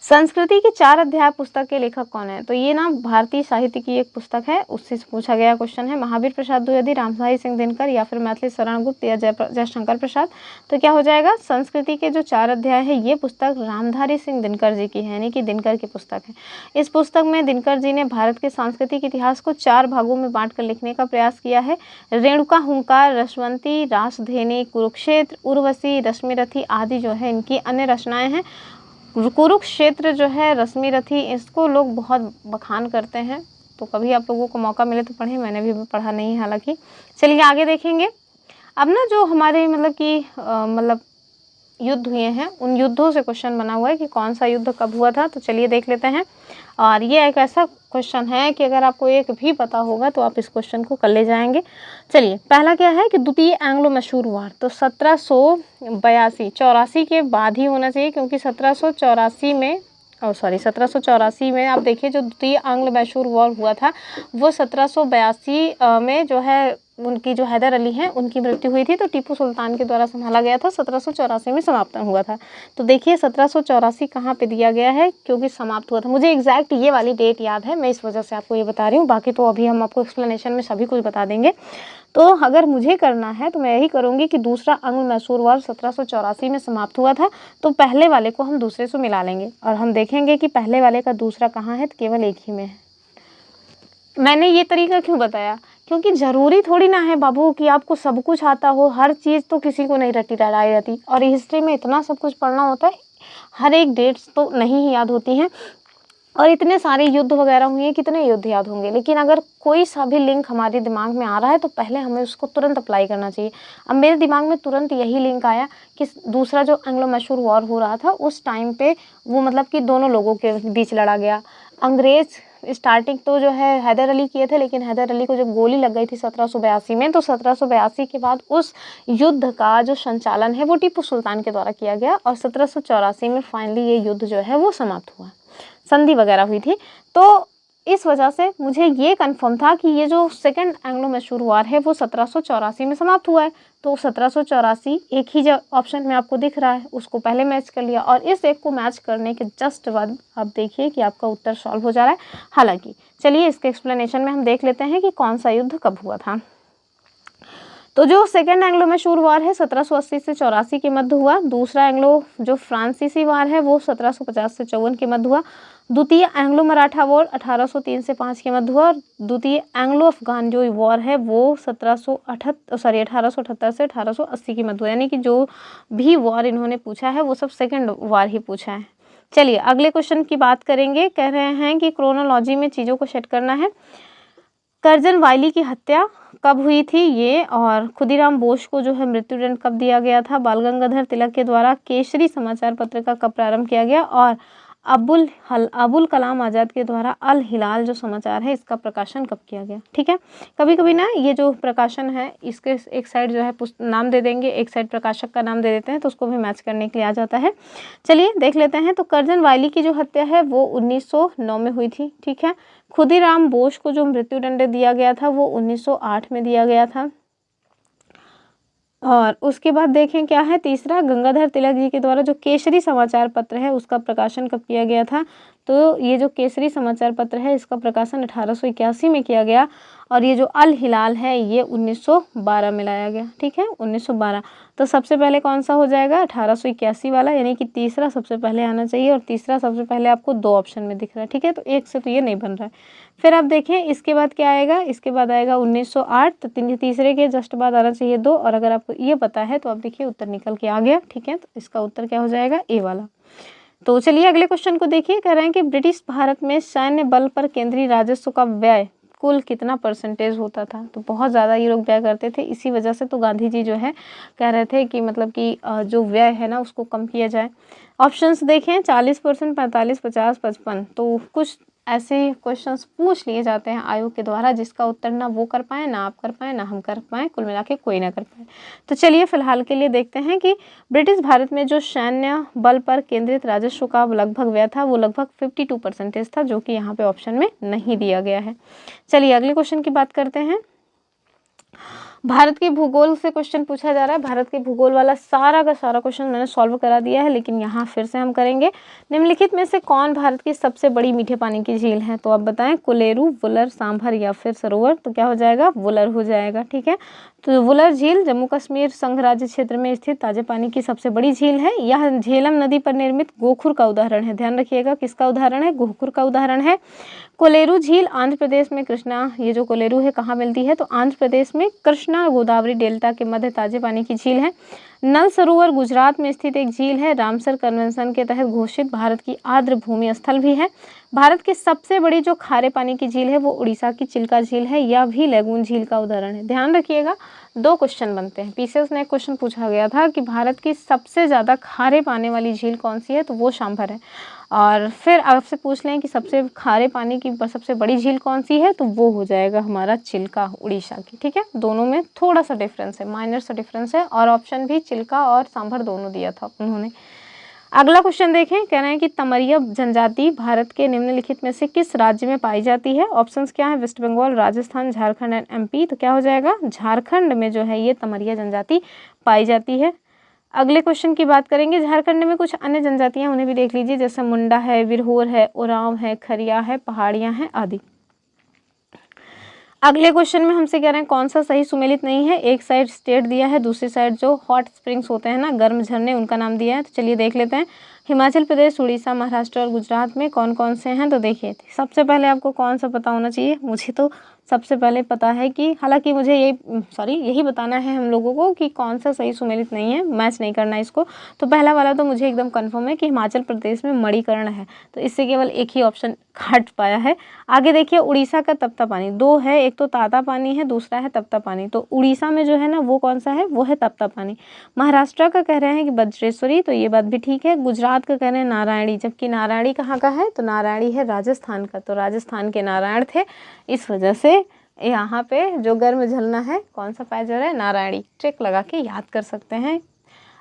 संस्कृति के 4 अध्याय पुस्तक के लेखक कौन है। तो ये ना भारतीय साहित्य की एक पुस्तक है, उससे पूछा गया क्वेश्चन है। महावीर प्रसाद द्विवेदी, रामधारी सिंह दिनकर या फिर मैथिली शरण गुप्त या जयशंकर प्रसाद। तो क्या हो जाएगा, संस्कृति के जो 4 अध्याय है ये पुस्तक रामधारी सिंह दिनकर जी की है, यानी कि दिनकर की पुस्तक है। इस पुस्तक में दिनकर जी ने भारत के सांस्कृतिक इतिहास को 4 भागों में बांट कर लिखने का प्रयास किया है। रेणुका, हुंकार, रसवंती, रासधेनी, कुरुक्षेत्र, उर्वशी, रश्मिरथी आदि जो है इनकी अन्य रचनाएं हैं। कुरुक्षेत्र जो है, रश्मिरथी, इसको लोग बहुत बखान करते हैं, तो कभी आप लोगों को मौका मिले तो पढ़ें, मैंने भी पढ़ा नहीं है हालांकि। चलिए आगे देखेंगे। अब ना जो हमारे मतलब कि मतलब युद्ध हुए हैं उन युद्धों से क्वेश्चन बना हुआ है कि कौन सा युद्ध कब हुआ था। तो चलिए देख लेते हैं। और ये एक ऐसा क्वेश्चन है कि अगर आपको एक भी पता होगा तो आप इस क्वेश्चन को कर ले जाएंगे। चलिए पहला क्या है कि द्वितीय एंग्लो मैसूर वार, तो 1782 के बाद ही होना चाहिए, क्योंकि 1784 में आप देखिए जो द्वितीय एंग्लो मैसूर वॉर हुआ था वो 1782 में जो है उनकी जो हैदर अली हैं उनकी मृत्यु हुई थी, तो टीपू सुल्तान के द्वारा संभाला गया था, 1784 में समाप्त हुआ था। तो देखिए 1784 कहाँ पे दिया गया है, क्योंकि समाप्त हुआ था। मुझे एग्जैक्ट ये वाली डेट याद है, मैं इस वजह से आपको ये बता रही हूँ, बाकी तो अभी हम आपको एक्सप्लेनेशन में सभी कुछ बता देंगे। तो अगर मुझे करना है तो मैं यही करूँगी कि दूसरा अंग्लो मैसूर वॉर 1784 में समाप्त हुआ था, तो पहले वाले को हम दूसरे से मिला लेंगे और हम देखेंगे कि पहले वाले का दूसरा कहाँ है, तो केवल एक ही में है। मैंने ये तरीका क्यों बताया, क्योंकि ज़रूरी थोड़ी ना है बाबू कि आपको सब कुछ आता हो, हर चीज़ तो किसी को नहीं रटी रटाई जाती, और हिस्ट्री में इतना सब कुछ पढ़ना होता है, हर एक डेट्स तो नहीं ही याद होती हैं, और इतने सारे युद्ध वगैरह हुए हैं, कितने युद्ध याद होंगे। लेकिन अगर कोई सा भी लिंक हमारे दिमाग में आ रहा है तो पहले हमें उसको तुरंत अप्लाई करना चाहिए। अब मेरे दिमाग में तुरंत यही लिंक आया कि दूसरा जो एंग्लो मैसूर वॉर हो रहा था उस टाइम पे वो मतलब कि दोनों लोगों के बीच लड़ा गया। अंग्रेज़ स्टार्टिंग तो जो है हैदर अली किए थे, लेकिन हैदर अली को जब गोली लग गई थी 1782 में, तो 1782 के बाद उस युद्ध का जो संचालन है वो टीपू सुल्तान के द्वारा किया गया, और 1784 में फाइनली ये युद्ध जो है वो समाप्त हुआ, संधि वगैरह हुई थी। तो इस वजह से मुझे ये कंफर्म था कि ये जो सेकंड एंग्लो मैसूर वॉर है वो 1784 में समाप्त हुआ है। तो 1784 एक ही जो ऑप्शन में आपको दिख रहा है उसको पहले मैच कर लिया, और इस एक को मैच करने के जस्ट बाद आप देखिए कि आपका उत्तर सॉल्व हो जा रहा है। हालांकि चलिए इसके एक्सप्लेनेशन में हम देख लेते हैं कि कौन सा युद्ध कब हुआ था। तो जो सेकेंड एंग्लो मैसूर वॉर है 1780 से 84 के मध्य हुआ। दूसरा एंग्लो जो फ्रांसीसी वॉर है वो 1750 से 54 के मध्य हुआ। द्वितीय एंग्लो मराठा वॉर 1803 से 5 के मध्य हुआ। और द्वितीय एंग्लो अफगान जो वॉर है वो 1878 से 1880 के मध्य हुआ। यानी कि जो भी वॉर इन्होंने पूछा है वो सब सेकेंड वॉर ही पूछा है। चलिए अगले क्वेश्चन की बात करेंगे। कह रहे हैं कि क्रोनोलॉजी में चीज़ों को सेट करना है। कर्जन वायली की हत्या कब हुई थी ये, और खुदीराम बोस को जो है मृत्युदंड कब दिया गया था, बाल गंगाधर तिलक के द्वारा केसरी समाचार पत्र का कब प्रारंभ किया गया, और अबुल कलाम आज़ाद के द्वारा अल हिलाल जो समाचार है इसका प्रकाशन कब किया गया। ठीक है, कभी कभी ना ये जो प्रकाशन है इसके एक साइड जो है नाम दे देंगे, एक साइड प्रकाशक का नाम दे देते हैं, तो उसको भी मैच करने के लिए आ जाता है। चलिए देख लेते हैं। तो कर्जन वायली की जो हत्या है वो 1909 में हुई थी। ठीक है, खुदीराम बोस को जो मृत्युदंड दिया गया था वो 1908 में दिया गया था। और उसके बाद देखें क्या है तीसरा, गंगाधर तिलक जी के द्वारा जो केसरी समाचार पत्र है उसका प्रकाशन कब किया गया था। तो ये जो केसरी समाचार पत्र है इसका प्रकाशन 1881 में किया गया, और ये जो अल हिलाल है ये 1912 में लाया गया। ठीक है, 1912। तो सबसे पहले कौन सा हो जाएगा, 1881 वाला, यानी कि तीसरा सबसे पहले आना चाहिए, और तीसरा सबसे पहले आपको दो ऑप्शन में दिख रहा है। ठीक है, तो एक से तो ये नहीं बन रहा है। फिर आप देखें इसके बाद क्या आएगा, इसके बाद आएगा 1908, तो तीसरे के जस्ट बाद आना चाहिए दो, और अगर आपको ये पता है तो आप देखिए उत्तर निकल के आ गया। ठीक है, तो इसका उत्तर क्या हो जाएगा, ए वाला। तो चलिए अगले क्वेश्चन को देखिए। कह रहे हैं कि ब्रिटिश भारत में सैन्य बल पर केंद्रीय राजस्व का व्यय कुल कितना परसेंटेज होता था। तो बहुत ज़्यादा ये लोग व्यय करते थे, इसी वजह से तो गांधी जी जो है कह रहे थे कि मतलब कि जो व्यय है ना उसको कम किया जाए। ऑप्शंस देखें, 40%, 45, 50, 55। तो कुछ ऐसे क्वेश्चंस पूछ लिए जाते हैं आयोग के द्वारा जिसका उत्तर ना वो कर पाए, ना आप कर पाए, ना हम कर पाए, कुल मिला के कोई ना कर पाए। तो चलिए फिलहाल के लिए देखते हैं कि ब्रिटिश भारत में जो सैन्य बल पर केंद्रित राजस्व का लगभग व्यय था वो लगभग 52% था, जो कि यहाँ पे ऑप्शन में नहीं दिया गया है। चलिए अगले क्वेश्चन की बात करते हैं। भारत के भूगोल से क्वेश्चन पूछा जा रहा है। भारत के भूगोल वाला सारा का सारा क्वेश्चन मैंने सॉल्व करा दिया है, लेकिन यहाँ फिर से हम करेंगे। निम्नलिखित में से कौन भारत की सबसे बड़ी मीठे पानी की झील है। तो आप बताएं, कोलेरू, वुलर, सांभर या फिर सरोवर। तो क्या हो जाएगा, वुलर हो जाएगा। ठीक है, तो वुलर झील जम्मू कश्मीर संघ राज्य क्षेत्र में स्थित ताजे पानी की सबसे बड़ी झील है। यह झेलम नदी पर निर्मित गोखुर का उदाहरण है। ध्यान रखिएगा किसका उदाहरण है, गोखुर का उदाहरण है। कोलेरू झील आंध्र प्रदेश में कृष्णा, ये जो कोलेरू है कहाँ मिलती है, तो आंध्र प्रदेश में कृष्णा गोदावरी डेल्टा के मध्य ताजे पानी की झील है। नल सरोवर गुजरात में स्थित एक झील है। रामसर कन्वेंशन के तहत घोषित भारत की आर्द्र भूमि स्थल भी है। भारत की सबसे बड़ी जो खारे पानी की झील है वो उड़ीसा की चिल्का झील है। यह भी लैगून झील का उदाहरण है। ध्यान रखिएगा दो क्वेश्चन बनते हैं। पीछे उसने एक क्वेश्चन पूछा गया था कि भारत की सबसे ज़्यादा खारे पानी वाली झील कौन सी है, तो वो सांभर है। और फिर आपसे पूछ लें कि सबसे खारे पानी की सबसे बड़ी झील कौन सी है, तो वो हो जाएगा हमारा चिल्का, उड़ीसा की। ठीक है, दोनों में थोड़ा सा डिफरेंस है, माइनर सा डिफरेंस है, और ऑप्शन भी चिल्का और सांभर दोनों दिया था उन्होंने। अगला क्वेश्चन देखें, कह रहे हैं कि तमरिया जनजाति भारत के निम्नलिखित में से किस राज्य में पाई जाती है। ऑप्शंस क्या है, West Bengal, Rajasthan, Jharkhand and MP. तो क्या हो जाएगा, झारखंड में जो है ये तमरिया जनजाति पाई जाती है। अगले क्वेश्चन की बात करेंगे, झारखंड में कुछ अन्य जनजातियां उन्हें भी देख लीजिए, जैसे मुंडा है, विरहोर है, उरांव है, खरिया है, पहाड़ियां हैं आदि। अगले क्वेश्चन में हमसे कह रहे हैं कौन सा सही सुमेलित नहीं है। एक साइड स्टेट दिया है, दूसरी साइड जो हॉट स्प्रिंग्स होते हैं ना, गर्म झरने, उनका नाम दिया है। तो चलिए देख लेते हैं। हिमाचल प्रदेश, उड़ीसा, महाराष्ट्र और गुजरात में कौन कौन से हैं। तो देखिए, सबसे पहले आपको कौन सा पता होना चाहिए, मुझे तो सबसे पहले पता है कि, हालांकि मुझे यही बताना है हम लोगों को कि कौन सा सही सुमेलित नहीं है, मैच नहीं करना इसको। तो पहला वाला तो मुझे एकदम कंफर्म है कि हिमाचल प्रदेश में मणिकर्ण है, तो इससे केवल एक ही ऑप्शन हट पाया है। आगे देखिए, उड़ीसा का तपता पानी, दो है, एक तो ताता पानी है, दूसरा है तपता पानी। तो उड़ीसा में जो है ना वो कौन सा है, वो है तपता पानी। महाराष्ट्र का कह रहे हैं कि वज्रेश्वरी, तो ये बात भी ठीक है। गुजरात का कह रहे हैं नारायणी, जबकि नारायणी कहाँ का है, तो नारायणी है राजस्थान का, तो राजस्थान के नारायण थे, इस वजह से यहाँ पे जो गर्म झरना है कौन सा पाया जा रहा है, नारायणी। ट्रिक लगा के याद कर सकते हैं।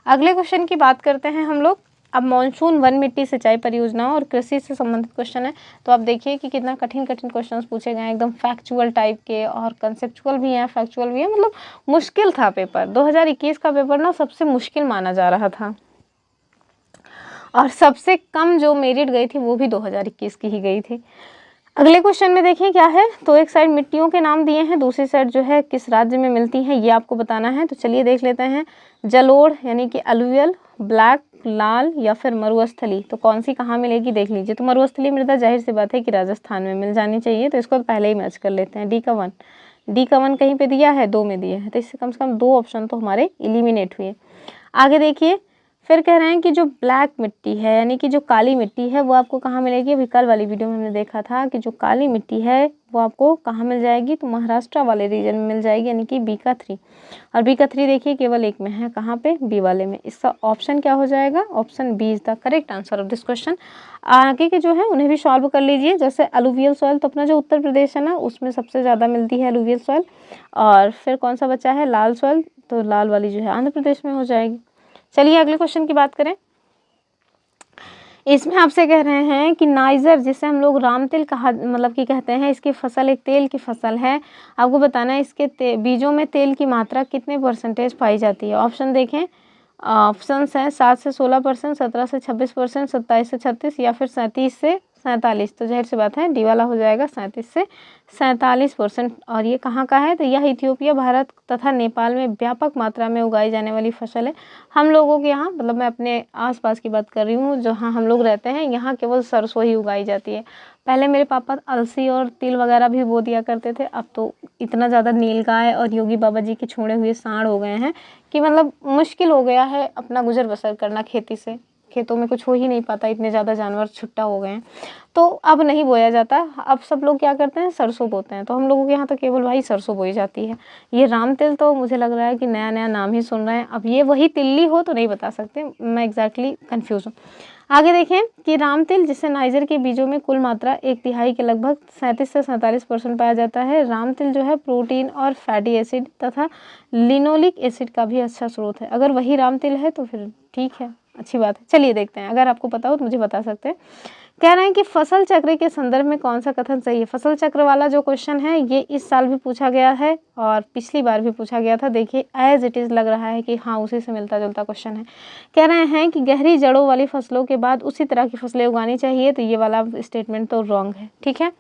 अगले क्वेश्चन की बात करते हैं हम लोग। अब मॉनसून वन मिट्टी सिंचाई परियोजनाओं और कृषि से संबंधित क्वेश्चन है। तो आप देखिए कि कितना कठिन कठिन क्वेश्चंस पूछे गए हैं, एकदम फैक्चुअल टाइप के, और कंसेप्चुअल भी हैं, फैक्चुअल भी है, मतलब मुश्किल था पेपर। 2021 का पेपर ना सबसे मुश्किल माना जा रहा था, और सबसे कम जो मेरिट गई थी वो भी 2021 की ही गई थी। अगले क्वेश्चन में देखिए क्या है, तो एक साइड मिट्टियों के नाम दिए हैं, दूसरी साइड जो है किस राज्य में मिलती हैं ये आपको बताना है। तो चलिए देख लेते हैं। जलोढ़ यानी कि अलुवियल, ब्लैक, लाल या फिर मरुस्थली, तो कौन सी कहाँ मिलेगी देख लीजिए। तो मरुस्थली मृदा जाहिर सी बात है कि राजस्थान में मिल जानी चाहिए, तो इसको तो पहले ही मैच कर लेते हैं। डी का वन कहीं पे दिया है, 2 में दिया है, तो इससे कम से कम 2 ऑप्शन तो हमारे एलिमिनेट हुए। आगे देखिए, फिर कह रहे हैं कि जो ब्लैक मिट्टी है यानी कि जो काली मिट्टी है वो आपको कहाँ मिलेगी। अभी कल वाली वीडियो में हमने देखा था कि जो काली मिट्टी है वो आपको कहाँ मिल जाएगी, तो महाराष्ट्र वाले रीजन में मिल जाएगी, यानी कि बी का 3। और बी का 3 देखिए केवल एक में है, कहाँ पे, बी वाले में। इसका ऑप्शन क्या हो जाएगा, option B is the correct answer of this question. आगे के जो है उन्हें भी सॉल्व कर लीजिए। जैसे अलुवियल सॉइल, तो अपना जो उत्तर प्रदेश है ना उसमें सबसे ज़्यादा मिलती है अलुवियल सॉइल। और फिर कौन सा बचा है, लाल सॉइल, तो लाल वाली जो है आंध्र प्रदेश में हो जाएगी। चलिए अगले क्वेश्चन की बात करें। इसमें आपसे कह रहे हैं कि नाइजर, जिसे हम लोग राम तिल कहा मतलब कि कहते हैं, इसकी फसल एक तेल की फसल है। आपको बताना है इसके बीजों में तेल की मात्रा कितने % पाई जाती है। ऑप्शन देखें, ऑप्शंस हैं 7 से 16%, 17 से 26%, 27 से 36 या फिर 37 से 47। तो जाहिर सी बात है डी वाला हो जाएगा, 37 से 47%। और ये कहाँ का है, तो यह इथियोपिया, भारत तथा नेपाल में व्यापक मात्रा में उगाई जाने वाली फसल है। हम लोगों के यहाँ, मतलब मैं अपने आसपास की बात कर रही हूँ, जहाँ हम लोग रहते हैं यहाँ केवल सरसों ही उगाई जाती है। पहले मेरे पापा अलसी और तिल वगैरह भी बो दिया करते थे, अब तो इतना ज़्यादा नीलगाय और योगी बाबा जी के छोड़े हुए सांड हो गए हैं कि मतलब मुश्किल हो गया है अपना गुजर बसर करना खेती से। खेतों में कुछ हो ही नहीं पाता, इतने ज़्यादा जानवर छुट्टा हो गए हैं, तो अब नहीं बोया जाता। अब सब लोग क्या करते हैं, सरसों बोते हैं। तो हम लोगों के यहाँ तो केवल भाई सरसों बोई जाती है। ये राम तिल तो मुझे लग रहा है कि नया नया नाम ही सुन रहे हैं। अब ये वही तिल्ली हो तो नहीं बता सकते, मैं एग्जैक्टली कन्फ्यूज़ हूँ। आगे देखें कि राम तिल, जिसे नाइजर के बीजों में कुल मात्रा 1/3 के लगभग 37 से 47% पाया जाता है। राम तिल जो है प्रोटीन और फैटी एसिड तथा लिनोलिक एसिड का भी अच्छा स्रोत है। अगर वही राम तिल है तो फिर ठीक है, अच्छी बात है। चलिए देखते हैं, अगर आपको पता हो तो मुझे बता सकते हैं। कह रहे हैं कि फसल चक्र के संदर्भ में कौन सा कथन सही है। फसल चक्र वाला जो क्वेश्चन है ये इस साल भी पूछा गया है और पिछली बार भी पूछा गया था। देखिए एज इट इज़ लग रहा है कि हाँ उसी से मिलता जुलता क्वेश्चन है। कह रहे हैं कि गहरी जड़ों वाली फसलों के बाद उसी तरह की फसलें उगानी चाहिए, तो ये वाला स्टेटमेंट तो रॉन्ग है, ठीक है।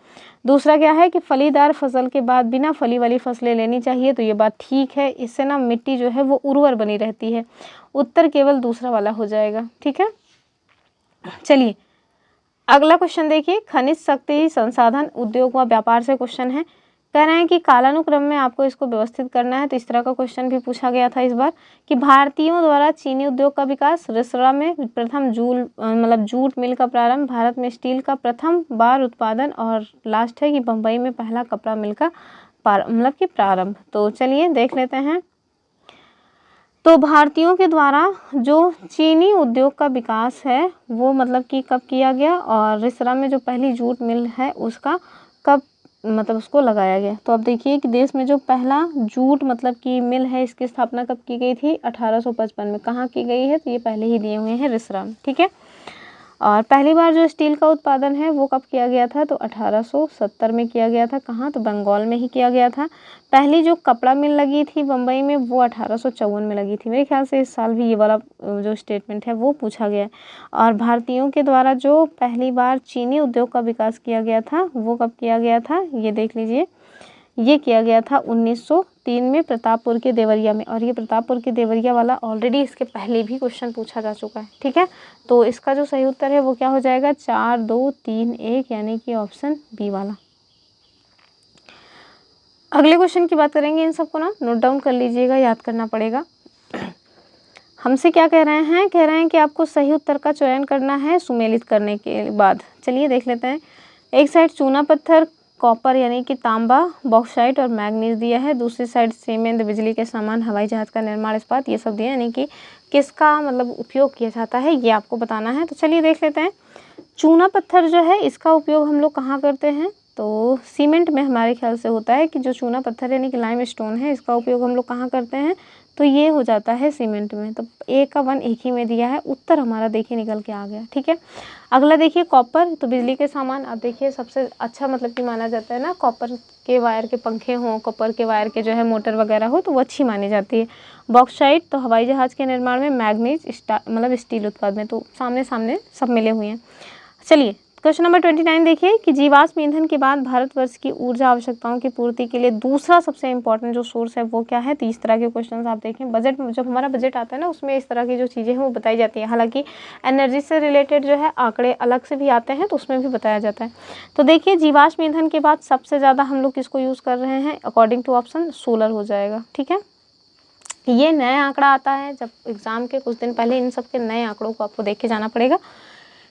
दूसरा क्या है कि फलीदार फसल के बाद बिना फली वाली फसलें लेनी चाहिए, तो ये बात ठीक है। इससे ना मिट्टी जो है वो उर्वर बनी रहती है। उत्तर केवल दूसरा वाला हो जाएगा, ठीक है। चलिए अगला क्वेश्चन देखिए, खनिज शक्ति संसाधन उद्योग व व्यापार से क्वेश्चन है। कह रहे हैं कि कालानुक्रम में आपको इसको व्यवस्थित करना है। तो इस तरह का क्वेश्चन भी पूछा गया था इस बार कि भारतीयों द्वारा चीनी उद्योग का विकास, रिसरा में प्रथम जूट मिल का प्रारंभ, भारत में स्टील का प्रथम बार उत्पादन, और लास्ट है कि बम्बई में पहला कपड़ा मिल का प्रारंभ। तो चलिए देख लेते हैं। तो भारतीयों के द्वारा जो चीनी उद्योग का विकास है वो मतलब कि कब किया गया, और रिसरा में जो पहली जूट मिल है उसका कब मतलब उसको लगाया गया। तो अब देखिए कि देश में जो पहला जूट मतलब कि मिल है, इसकी स्थापना कब की गई थी? 1855 में। कहाँ की गई है? तो ये पहले ही दिए हुए हैं, रिसरा में। ठीक है। और पहली बार जो स्टील का उत्पादन है वो कब किया गया था? तो 1870 में किया गया था। कहाँ? तो बंगाल में ही किया गया था। पहली जो कपड़ा मिल लगी थी बम्बई में वो 1854 में लगी थी। मेरे ख्याल से इस साल भी ये वाला जो स्टेटमेंट है वो पूछा गया है। और भारतीयों के द्वारा जो पहली बार चीनी उद्योग का विकास किया गया था वो कब किया गया था? ये देख लीजिए, ये किया गया था 1903 में प्रतापपुर के देवरिया में। और ये प्रतापपुर के देवरिया वाला ऑलरेडी इसके पहले भी क्वेश्चन पूछा जा चुका है। ठीक है। तो इसका जो सही उत्तर है वो क्या हो जाएगा? 4, 2, 3, 1, यानी कि ऑप्शन बी वाला। अगले क्वेश्चन की बात करेंगे। इन सबको ना नोट डाउन कर लीजिएगा, याद करना पड़ेगा। हमसे क्या कह रहे हैं? कह रहे हैं कि आपको सही उत्तर का चयन करना है सुमेलित करने के बाद। चलिए देख लेते हैं। एक साइड चूना पत्थर, कॉपर यानी कि तांबा, बॉक्साइट और मैग्नीज दिया है। दूसरी साइड सीमेंट, बिजली के सामान, हवाई जहाज का निर्माण, इस्पात, ये सब दिया, यानी कि किसका मतलब उपयोग किया जाता है ये आपको बताना है। तो चलिए देख लेते हैं। चूना पत्थर जो है इसका उपयोग हम लोग कहाँ करते हैं? तो सीमेंट में हमारे ख्याल से होता है कि जो चूना पत्थर यानी कि लाइम स्टोन है इसका उपयोग हम लोग कहाँ करते हैं? तो ये हो जाता है सीमेंट में। तो ए का 1 एक ही में दिया है, उत्तर हमारा देखिए निकल के आ गया। ठीक है। अगला देखिए कॉपर, तो बिजली के सामान। अब देखिए सबसे अच्छा मतलब कि माना जाता है ना, कॉपर के वायर के पंखे हों, कॉपर के वायर के जो है मोटर वगैरह हो तो वो अच्छी मानी जाती है। बॉक्साइट तो हवाई जहाज़ के निर्माण में, मैग्नीज मतलब स्टील उत्पाद में। तो सामने सामने सब मिले हुए हैं। चलिए क्वेश्चन नंबर 29 देखिए कि जीवाश्म ईंधन के बाद भारतवर्ष की ऊर्जा आवश्यकताओं की पूर्ति के लिए दूसरा सबसे इंपॉर्टेंट जो सोर्स है वो क्या है? तो इस तरह के क्वेश्चन आप देखें। बजट में जब हमारा बजट आता है ना उसमें इस तरह की जो चीज़ें हैं वो बताई जाती हैं। हालांकि एनर्जी से रिलेटेड जो है आंकड़े अलग से भी आते हैं तो उसमें भी बताया जाता है। तो देखिए जीवाश्म ईंधन के बाद सबसे ज़्यादा हम लोग किसको यूज़ कर रहे हैं? अकॉर्डिंग टू ऑप्शन सोलर हो जाएगा। ठीक है। ये नया आंकड़ा आता है जब एग्जाम के कुछ दिन पहले, इन सब के नए आंकड़ों को आपको देख के जाना पड़ेगा।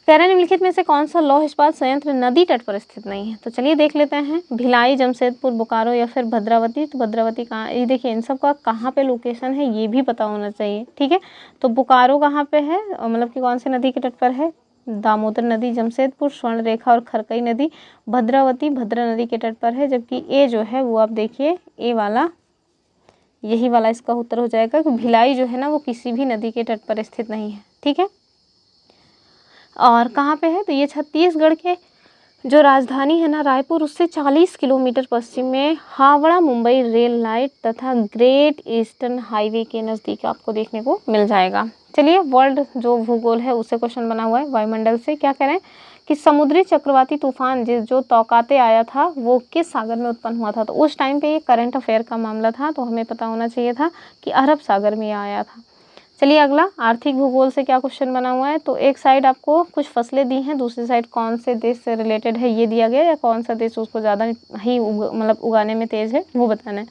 कह रहे हैं निम्नलिखित में से कौन सा लौह इस्पात संयंत्र नदी तट पर स्थित नहीं है? तो चलिए देख लेते हैं। भिलाई, जमशेदपुर, बोकारो या फिर भद्रावती। तो भद्रावती कहाँ? ये देखिए इन सब का कहाँ पे लोकेशन है ये भी पता होना चाहिए। ठीक है। तो बोकारो कहाँ पे है, मतलब कि कौन सी नदी के तट पर है? दामोदर नदी। जमशेदपुर स्वर्णरेखा और खरकई नदी। भद्रावती भद्रा नदी के तट पर है। जबकि ए जो है वो आप देखिए, ए वाला यही वाला इसका उत्तर हो जाएगा कि भिलाई जो है ना वो किसी भी नदी के तट पर स्थित नहीं है। ठीक है। और कहाँ पे है? तो ये छत्तीसगढ़ के जो राजधानी है ना रायपुर, उससे 40 किलोमीटर पश्चिम में हावड़ा मुंबई रेल लाइट तथा ग्रेट ईस्टर्न हाईवे के नज़दीक आपको देखने को मिल जाएगा। चलिए वर्ल्ड जो भूगोल है उससे क्वेश्चन बना हुआ है। वायुमंडल से क्या करें कि समुद्री चक्रवाती तूफान जो तौकाते आया था वो किस सागर में उत्पन्न हुआ था? तो उस टाइम पे ये करंट अफेयर का मामला था तो हमें पता होना चाहिए था कि अरब सागर में आया था। चलिए अगला आर्थिक भूगोल से क्या क्वेश्चन बना हुआ है। तो एक साइड आपको कुछ फसलें दी हैं, दूसरी साइड कौन से देश से रिलेटेड है ये दिया गया, या कौन सा देश उसको ज़्यादा ही मतलब उगाने में तेज़ है वो बताना है।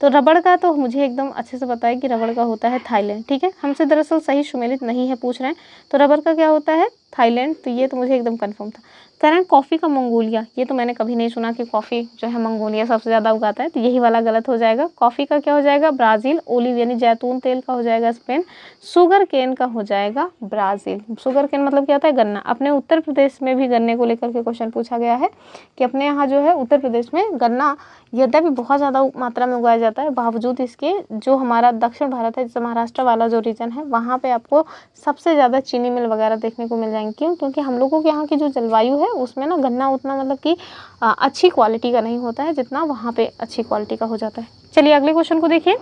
तो रबड़ का तो मुझे एकदम अच्छे से पता है कि रबड़ का होता है थाईलैंड। ठीक है। हमसे दरअसल सही सुमेलित नहीं है पूछ रहे हैं। तो रबड़ का क्या होता है? थाईलैंड। तो ये तो मुझे एकदम कन्फर्म था। कह रहे हैं कॉफ़ी का मंगोलिया, ये तो मैंने कभी नहीं सुना कि कॉफ़ी जो है मंगोलिया सबसे ज़्यादा उगाता है, तो यही वाला गलत हो जाएगा। कॉफ़ी का क्या हो जाएगा? ब्राज़ील। ओलिव यानी जैतून तेल का हो जाएगा स्पेन। शुगर केन का हो जाएगा ब्राज़ील। शुगर केन मतलब क्या होता है? गन्ना। अपने उत्तर प्रदेश में भी गन्ने को लेकर के क्वेश्चन पूछा गया है कि अपने यहाँ जो है उत्तर प्रदेश में गन्ना यद्यपि बहुत ज़्यादा मात्रा में उगाया जाता है, बावजूद इसके जो हमारा दक्षिण भारत है, जैसे महाराष्ट्र वाला जो रीजन है वहाँ पे आपको सबसे ज़्यादा चीनी मिल वगैरह देखने को मिल जाएंगे। क्यों? क्योंकि हम लोगों के यहाँ की जो जलवायु है उसमें ना गन्ना उतना मतलब कि अच्छी क्वालिटी का नहीं होता है जितना वहाँ पे अच्छी क्वालिटी का हो जाता है। चलिए अगले क्वेश्चन को देखिए।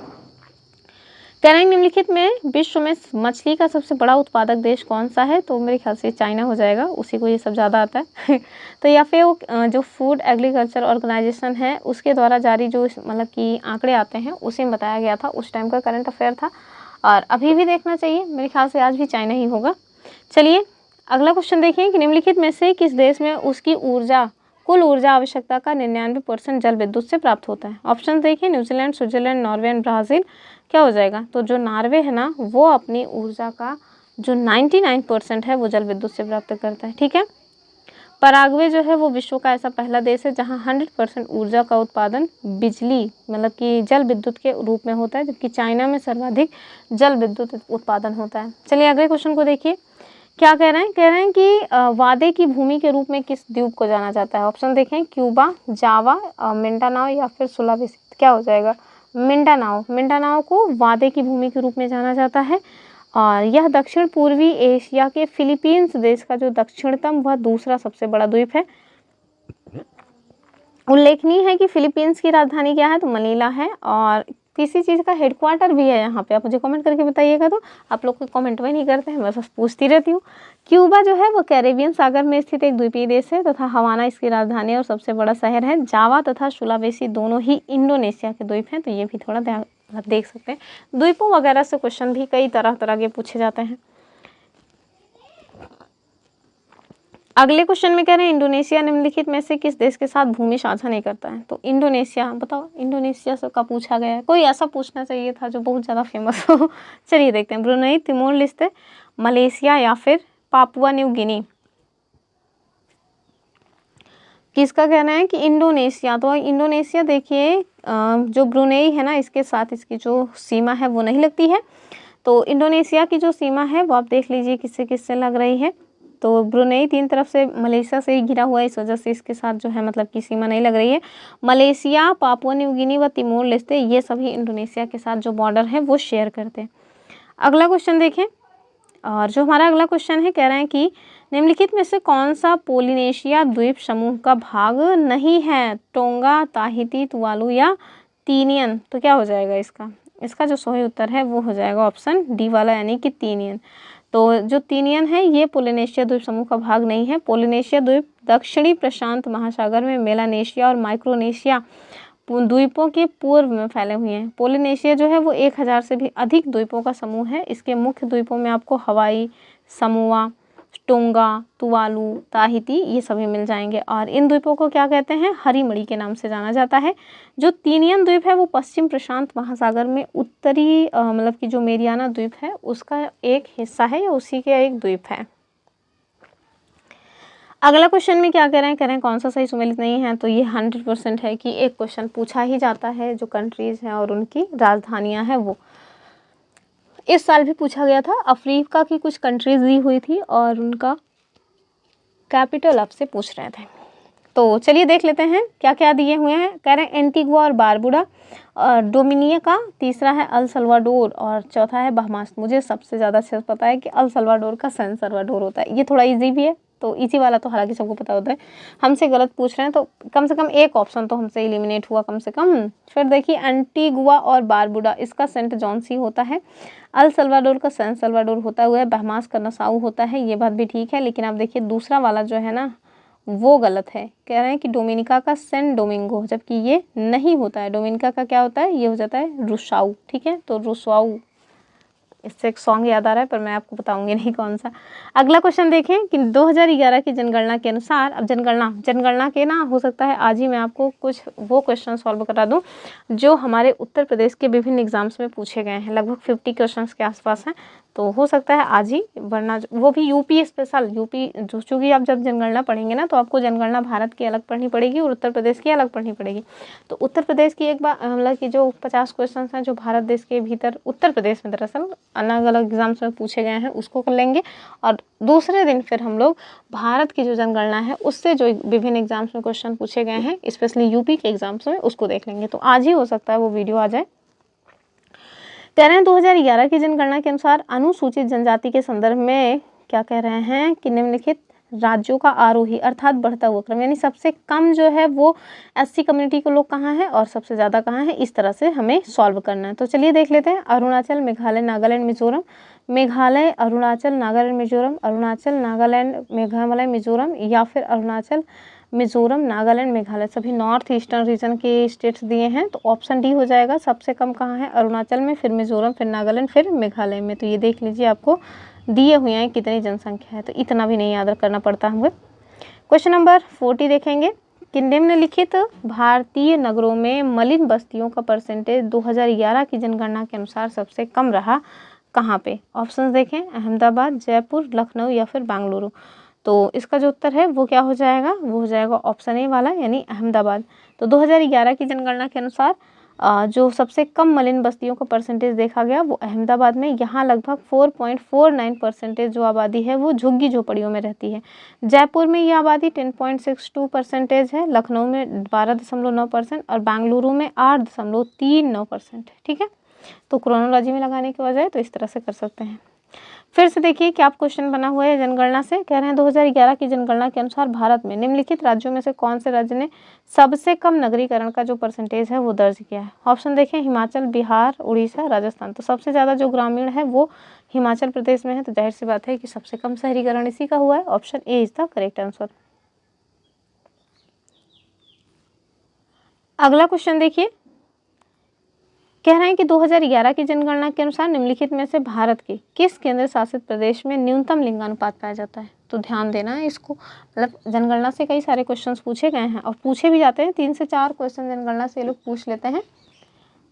कह रहे हैं निम्नलिखित में विश्व में मछली का सबसे बड़ा उत्पादक देश कौन सा है? तो मेरे ख्याल से चाइना हो जाएगा, उसी को ये सब ज़्यादा आता है। तो या फिर वो जो फूड एग्रीकल्चर ऑर्गेनाइजेशन है उसके द्वारा जारी जो मतलब कि आंकड़े आते हैं उसी में बताया गया था, उस टाइम का करंट अफेयर था और अभी भी देखना चाहिए। मेरे ख्याल से आज भी चाइना ही होगा। चलिए अगला क्वेश्चन देखिए कि निम्नलिखित में से किस देश में उसकी कुल ऊर्जा आवश्यकता का 99% जल विद्युत से प्राप्त होता है? ऑप्शन देखिए, New Zealand, Switzerland, Norway and Brazil. क्या हो जाएगा? तो जो नॉर्वे है ना वो अपनी ऊर्जा का जो 99% है वो जल विद्युत से प्राप्त करता है। ठीक है। पराग्वे जो है वो विश्व का ऐसा पहला देश है जहाँ 100% ऊर्जा का उत्पादन बिजली मतलब कि जल विद्युत के रूप में होता है, जबकि चाइना में सर्वाधिक जल विद्युत उत्पादन होता है। चलिए अगले क्वेश्चन को देखिए। क्या कह रहे हैं, कह रहे हैं कि वादे की भूमि के रूप में किस द्वीप को जाना जाता है। ऑप्शन देखें, क्यूबा, जावा, मिंडानाओ या फिर सुलावेसी। क्या हो जाएगा, मिंडानाओ। मिंडानाओ को वादे की भूमि के रूप में जाना जाता है और यह दक्षिण पूर्वी एशिया के फिलीपींस देश का जो दक्षिणतम व दूसरा सबसे बड़ा द्वीप है। उल्लेखनीय है कि फिलीपींस की राजधानी क्या है, तो मनीला है और किसी चीज़ का हेडक्वार्टर भी है यहाँ पे। आप मुझे कमेंट करके बताइएगा, तो आप लोग कोई कमेंट में नहीं करते हैं, मैं बस पूछती रहती हूँ। क्यूबा जो है वो कैरेबियन सागर में स्थित एक द्वीपीय देश है तथा हवाना इसकी राजधानी और सबसे बड़ा शहर है। जावा तथा सुलावेसी दोनों ही इंडोनेशिया के द्वीप हैं, तो ये भी थोड़ा ध्यान देख सकते हैं। द्वीपों वगैरह से क्वेश्चन भी कई तरह तरह के पूछे जाते हैं। अगले क्वेश्चन में कह रहे हैं इंडोनेशिया निम्नलिखित में से किस देश के साथ भूमि साझा नहीं करता है। तो इंडोनेशिया, बताओ इंडोनेशिया से का पूछा गया है, कोई ऐसा पूछना चाहिए था जो बहुत ज़्यादा फेमस हो। चलिए देखते हैं, ब्रुनेई, तिमोर लेस्ते, मलेशिया या फिर पापुआ न्यू गिनी। किसका कहना है कि इंडोनेशिया। तो इंडोनेशिया देखिए जो ब्रुनेई है ना, इसके साथ इसकी जो सीमा है वो नहीं लगती है। तो इंडोनेशिया की जो सीमा है वो आप देख लीजिए किससे किससे लग रही है। तो ब्रुनेई 3 तरफ से मलेशिया से ही घिरा हुआ है, इस वजह से इसके साथ जो है मतलब की सीमा नहीं लग रही है। मलेशिया, पापुआ न्यू गिनी व तिमोर लेस्ते ये सभी इंडोनेशिया के साथ जो बॉर्डर है वो शेयर करते हैं। अगला क्वेश्चन देखें, और जो हमारा अगला क्वेश्चन है कह रहे हैं कि निम्नलिखित में से कौन सा पोलिनेशिया द्वीप समूह का भाग नहीं है। टोंगा, ताहिती, तुवालू या तीनियन। तो क्या हो जाएगा इसका जो सही उत्तर है वो हो जाएगा ऑप्शन डी वाला, यानी कि तीनियन। तो जो तीनियन है ये पोलिनेशिया द्वीप समूह का भाग नहीं है। पोलिनेशिया द्वीप दक्षिणी प्रशांत महासागर में मेलानेशिया और माइक्रोनेशिया द्वीपों के पूर्व में फैले हुए हैं। पोलिनेशिया जो है वो 1000 से भी अधिक द्वीपों का समूह है। इसके मुख्य द्वीपों में आपको हवाई, समोआ, टोंगा, तुवालू, ताहिती ये सभी मिल जाएंगे और इन द्वीपों को क्या कहते हैं, हरी मड़ी के नाम से जाना जाता है। जो तीनियन द्वीप है वो पश्चिम प्रशांत महासागर में उत्तरी मतलब कि जो मेरियाना द्वीप है उसका एक हिस्सा है या उसी के एक द्वीप है। अगला क्वेश्चन में क्या कह रहे हैं, कौन सा सही सुमेलित नहीं है। तो ये 100% है कि एक क्वेश्चन पूछा ही जाता है जो कंट्रीज हैं और उनकी राजधानियां हैं वो। इस साल भी पूछा गया था, अफ्रीका की कुछ कंट्रीज दी हुई थी और उनका कैपिटल आपसे पूछ रहे थे। तो चलिए देख लेते हैं क्या क्या दिए हुए हैं। कह रहे हैं एंटीगुआ और बारबुडा, डोमिनिका, तीसरा है अल सल्वाडोर और चौथा है बहामास। मुझे सबसे ज़्यादा अच्छे से पता है कि अल सल्वाडोर का सैन सल्वाडोर होता है। ये थोड़ा इजी भी है, तो इसी वाला तो हालांकि सबको पता होता है। हमसे गलत पूछ रहे हैं तो कम से कम एक ऑप्शन तो हमसे एलिमिनेट हुआ कम से कम। फिर देखिए एंटीगुआ और बारबुडा, इसका सेंट जॉन सी होता है। अल सल्वाडोर का सैन सल्वाडोर होता हुआ है। बहामास का नसाऊ होता है, ये बात भी ठीक है। लेकिन आप देखिए दूसरा वाला जो है ना वो गलत है। कह रहे हैं कि डोमिनिका का सेंट डोमिंगो, जबकि ये नहीं होता है। डोमिनिका का क्या होता है, ये हो जाता है रुसाऊ। ठीक है, तो रुसाऊ, इससे एक सॉन्ग याद आ रहा है पर मैं आपको बताऊंगी नहीं कौन सा। अगला क्वेश्चन देखें कि 2011 की जनगणना के अनुसार, अब जनगणना के ना हो सकता है आज ही मैं आपको कुछ वो क्वेश्चन सॉल्व करा दूं जो हमारे उत्तर प्रदेश के विभिन्न एग्जाम्स में पूछे गए हैं। लगभग 50 क्वेश्चन के आसपास हैं, तो हो सकता है आज ही, वरना वो भी यूपी स्पेशल। यूपी चूँकि आप जब जनगणना पढ़ेंगे ना तो आपको जनगणना भारत की अलग पढ़नी पड़ेगी और उत्तर प्रदेश की अलग पढ़नी पड़ेगी। तो उत्तर प्रदेश की एक बार मतलब कि जो 50 क्वेश्चन हैं जो भारत देश के भीतर उत्तर प्रदेश में दरअसल अलग अलग एग्जाम्स में पूछे गए हैं उसको कर लेंगे, और दूसरे दिन फिर हम लोग भारत की जो जनगणना है उससे जो विभिन्न एग्जाम्स में क्वेश्चन पूछे गए हैं स्पेशली यूपी के एग्जाम्स में उसको देख लेंगे। तो आज ही हो सकता है वो वीडियो आ जाए। कह रहे हैं 2011 की जनगणना के अनुसार अनुसूचित जनजाति के संदर्भ में क्या कह रहे हैं कि निम्नलिखित राज्यों का आरोही अर्थात बढ़ता हुआ क्रम, यानी सबसे कम जो है वो एससी कम्युनिटी के लोग कहाँ हैं और सबसे ज़्यादा कहाँ है, इस तरह से हमें सॉल्व करना है। तो चलिए देख लेते हैं। अरुणाचल, मेघालय, नागालैंड, मिजोरम। मेघालय, अरुणाचल, नागालैंड, मिजोरम। अरुणाचल, नागालैंड, मेघालय, मिजोरम या फिर अरुणाचल, मिजोरम, नागालैंड, मेघालय, सभी नॉर्थ ईस्टर्न रीजन के स्टेट्स दिए हैं। तो ऑप्शन डी हो जाएगा। सबसे कम कहाँ है, अरुणाचल में, फिर मिजोरम, फिर नागालैंड, फिर मेघालय में। तो ये देख लीजिए आपको दिए हुए हैं कितनी जनसंख्या है, तो इतना भी नहीं याद करना पड़ता हमें। क्वेश्चन नंबर 40 देखेंगे कि निम्नलिखित भारतीय नगरों में मलिन बस्तियों का परसेंटेज 2011 की जनगणना के अनुसार सबसे कम रहा कहाँ पे। ऑप्शंस देखें, अहमदाबाद, जयपुर, लखनऊ या फिर बेंगलुरु। तो इसका जो उत्तर है वो क्या हो जाएगा, वो हो जाएगा ऑप्शन ए वाला, यानी अहमदाबाद। तो 2011 की जनगणना के अनुसार जो सबसे कम मलिन बस्तियों का परसेंटेज देखा गया वो अहमदाबाद में, यहाँ लगभग 4.49% जो आबादी है वो झुग्गी झोपड़ियों में रहती है। जयपुर में ये आबादी 10.62% है, लखनऊ में 12.9% और बेंगलुरु में 8.39% है। ठीक है, तो क्रोनोलॉजी में लगाने के बजाय तो इस तरह से कर सकते हैं। फिर से देखिए क्या आप क्वेश्चन बना हुआ है जनगणना से, कह रहे हैं 2011 की जनगणना के अनुसार भारत में निम्नलिखित राज्यों में से कौन से राज्य ने सबसे कम नगरीकरण का जो परसेंटेज है वो दर्ज किया है। ऑप्शन देखें, हिमाचल, बिहार, उड़ीसा, राजस्थान। तो सबसे ज़्यादा जो ग्रामीण है वो हिमाचल प्रदेश में है, तो जाहिर सी बात है कि सबसे कम शहरीकरण इसी का हुआ है। Option A is the correct answer. अगला क्वेश्चन देखिए, कह रहे हैं कि 2011 की जनगणना के अनुसार निम्नलिखित में से भारत के किस केंद्र शासित प्रदेश में न्यूनतम लिंगानुपात पाया जाता है। तो ध्यान देना है इसको, मतलब जनगणना से कई सारे क्वेश्चंस पूछे गए हैं और पूछे भी जाते हैं, 3 से 4 क्वेश्चन जनगणना से ये लोग पूछ लेते हैं।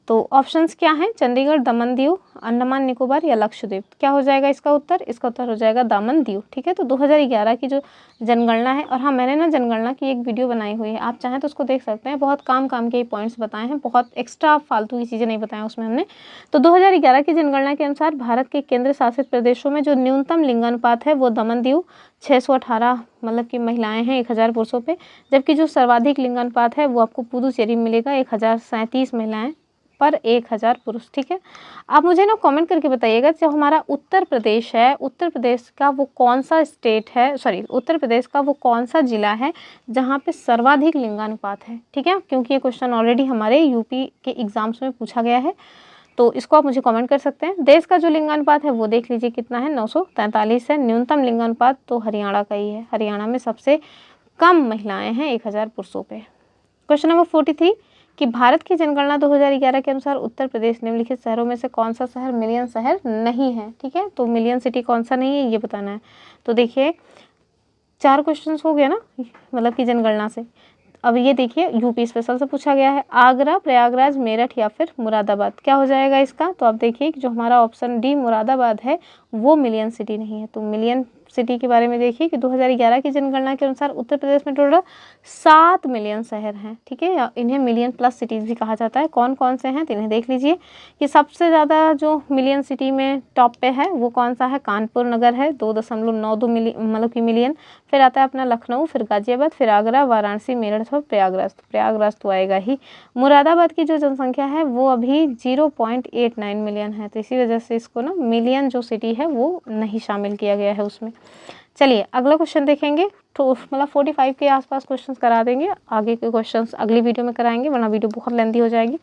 तो ऑप्शंस क्या हैं, चंडीगढ़, दमन दीव, अंडमान निकोबार या लक्षद्वीप। क्या हो जाएगा इसका उत्तर, इसका उत्तर हो जाएगा दामन दीव। ठीक है, तो 2011 की जो जनगणना है, और हाँ मैंने ना जनगणना की एक वीडियो बनाई हुई है, आप चाहें तो उसको देख सकते हैं। बहुत काम के ही पॉइंट्स बताए हैं, बहुत एक्स्ट्रा फालतू की चीज़ें नहीं बताएं उसमें हमने। तो 2011 की जनगणना के अनुसार भारत के केंद्र शासित प्रदेशों में जो न्यूनतम लिंगानुपात है वो दमन दीव 618 मतलब कि महिलाएं हैं 1000 पुरुषों पे, जबकि जो सर्वाधिक लिंगानुपात है वो आपको पुदुचेरी मिलेगा 1037 महिलाएं पर 1000 पुरुष। ठीक है, आप मुझे ना कमेंट करके बताइएगा जो हमारा उत्तर प्रदेश है, उत्तर प्रदेश का वो कौन सा स्टेट है, सॉरी उत्तर प्रदेश का वो कौन सा जिला है जहाँ पे सर्वाधिक लिंगानुपात है। ठीक है, क्योंकि ये क्वेश्चन ऑलरेडी हमारे यूपी के एग्जाम्स में पूछा गया है, तो इसको आप मुझे कमेंट कर सकते हैं। देश का जो लिंगानुपात है वो देख लीजिए कितना है, 943 है। न्यूनतम लिंगानुपात तो हरियाणा का ही है, हरियाणा में सबसे कम महिलाएं हैं 1000 पुरुषों पे। क्वेश्चन नंबर 43 कि भारत की जनगणना 2011 के अनुसार उत्तर प्रदेश निम्नलिखित शहरों में से कौन सा शहर मिलियन शहर नहीं है। ठीक है, तो मिलियन सिटी कौन सा नहीं है ये बताना है। तो देखिए 4 क्वेश्चंस हो गया ना, मतलब कि जनगणना से। अब ये देखिए यूपी स्पेशल से पूछा गया है, आगरा, प्रयागराज, मेरठ या फिर मुरादाबाद। क्या हो जाएगा इसका, तो आप देखिए कि जो हमारा ऑप्शन डी मुरादाबाद है वो मिलियन सिटी नहीं है। तो मिलियन सिटी के बारे में देखिए कि 2011 की जनगणना के अनुसार उत्तर प्रदेश में टोटल 7 मिलियन शहर हैं। ठीक है, इन्हें मिलियन प्लस सिटीज़ भी कहा जाता है। कौन कौन से हैं तो इन्हें देख लीजिए कि सबसे ज़्यादा जो मिलियन सिटी में टॉप पे है वो कौन सा है, कानपुर नगर है 2.92 मिलियन मतलब कि मिलियन। फिर आता है अपना लखनऊ, फिर गाजियाबाद, फिर आगरा, वाराणसी, मेरठ और प्रयागराज। तो प्रयागराज तो आएगा ही। मुरादाबाद की जो जनसंख्या है वो अभी 0.89 मिलियन है, तो इसी वजह से इसको ना मिलियन जो सिटी है वो नहीं शामिल किया गया है उसमें। चलिए अगला क्वेश्चन देखेंगे, तो मतलब 45 के आसपास क्वेश्चंस करा देंगे, आगे के क्वेश्चंस अगली वीडियो में कराएंगे वरना वीडियो बहुत लेंथी हो जाएगी।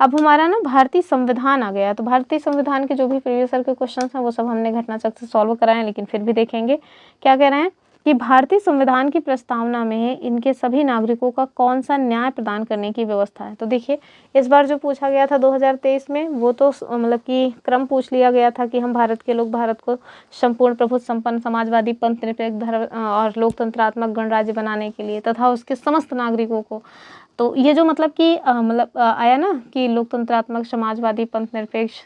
अब हमारा ना भारतीय संविधान आ गया, तो भारतीय संविधान के जो भी प्रीवियस ईयर के क्वेश्चंस हैं वो सब हमने घटनाचक्र से सॉल्व कराए, लेकिन फिर भी देखेंगे क्या कह रहे हैं कि भारतीय संविधान की प्रस्तावना में इनके सभी नागरिकों का कौन सा न्याय प्रदान करने की व्यवस्था है। तो देखिए इस बार जो पूछा गया था 2023 में वो तो मतलब कि क्रम पूछ लिया गया था कि हम भारत के लोग भारत को संपूर्ण प्रभुत्व संपन्न समाजवादी पंथ निरपेक्ष धर्म और लोकतंत्रात्मक गणराज्य बनाने के लिए तथा उसके समस्त नागरिकों को, तो ये जो मतलब कि आया ना कि लोकतंत्रात्मक समाजवादी पंथ निरपेक्ष,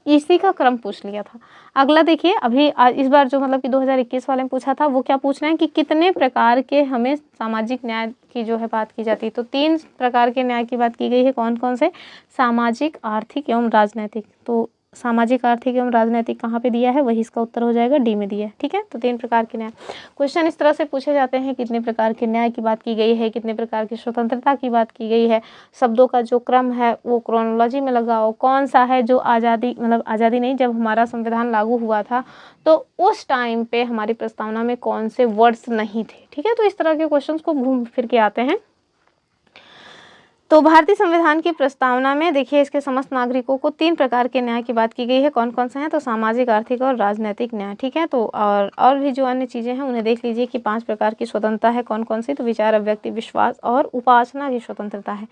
इसी का क्रम पूछ लिया था। अगला देखिए अभी इस बार जो मतलब कि 2021 वाले में पूछा था वो क्या पूछ रहे हैं कि कितने प्रकार के हमें सामाजिक न्याय की जो है बात की जाती है। तो 3 प्रकार के न्याय की बात की गई है, कौन कौन से, सामाजिक, आर्थिक एवं राजनैतिक। तो सामाजिक, आर्थिक एवं राजनैतिक कहाँ पे दिया है, वही इसका उत्तर हो जाएगा डी में दिया है। ठीक है, तो 3 प्रकार के न्याय क्वेश्चन इस तरह से पूछे जाते हैं, कितने प्रकार के न्याय की बात की गई है, कितने प्रकार की स्वतंत्रता की बात की गई है, शब्दों का जो क्रम है वो क्रोनोलॉजी में लगाओ, कौन सा है जो आज़ादी मतलब आज़ादी नहीं, जब हमारा संविधान लागू हुआ था तो उस टाइम पे हमारी प्रस्तावना में कौन से वर्ड्स नहीं थे। ठीक है, तो इस तरह के क्वेश्चन को घूम फिर के आते हैं। तो भारतीय संविधान की प्रस्तावना में देखिए इसके समस्त नागरिकों को 3 प्रकार के न्याय की बात की गई है, कौन कौन से हैं, तो सामाजिक, आर्थिक और राजनीतिक न्याय। ठीक है, तो और भी जो अन्य चीज़ें हैं उन्हें देख लीजिए कि 5 प्रकार की स्वतंत्रता है, कौन कौन सी, तो विचार, अभिव्यक्ति, विश्वास और उपासना की स्वतंत्रता है।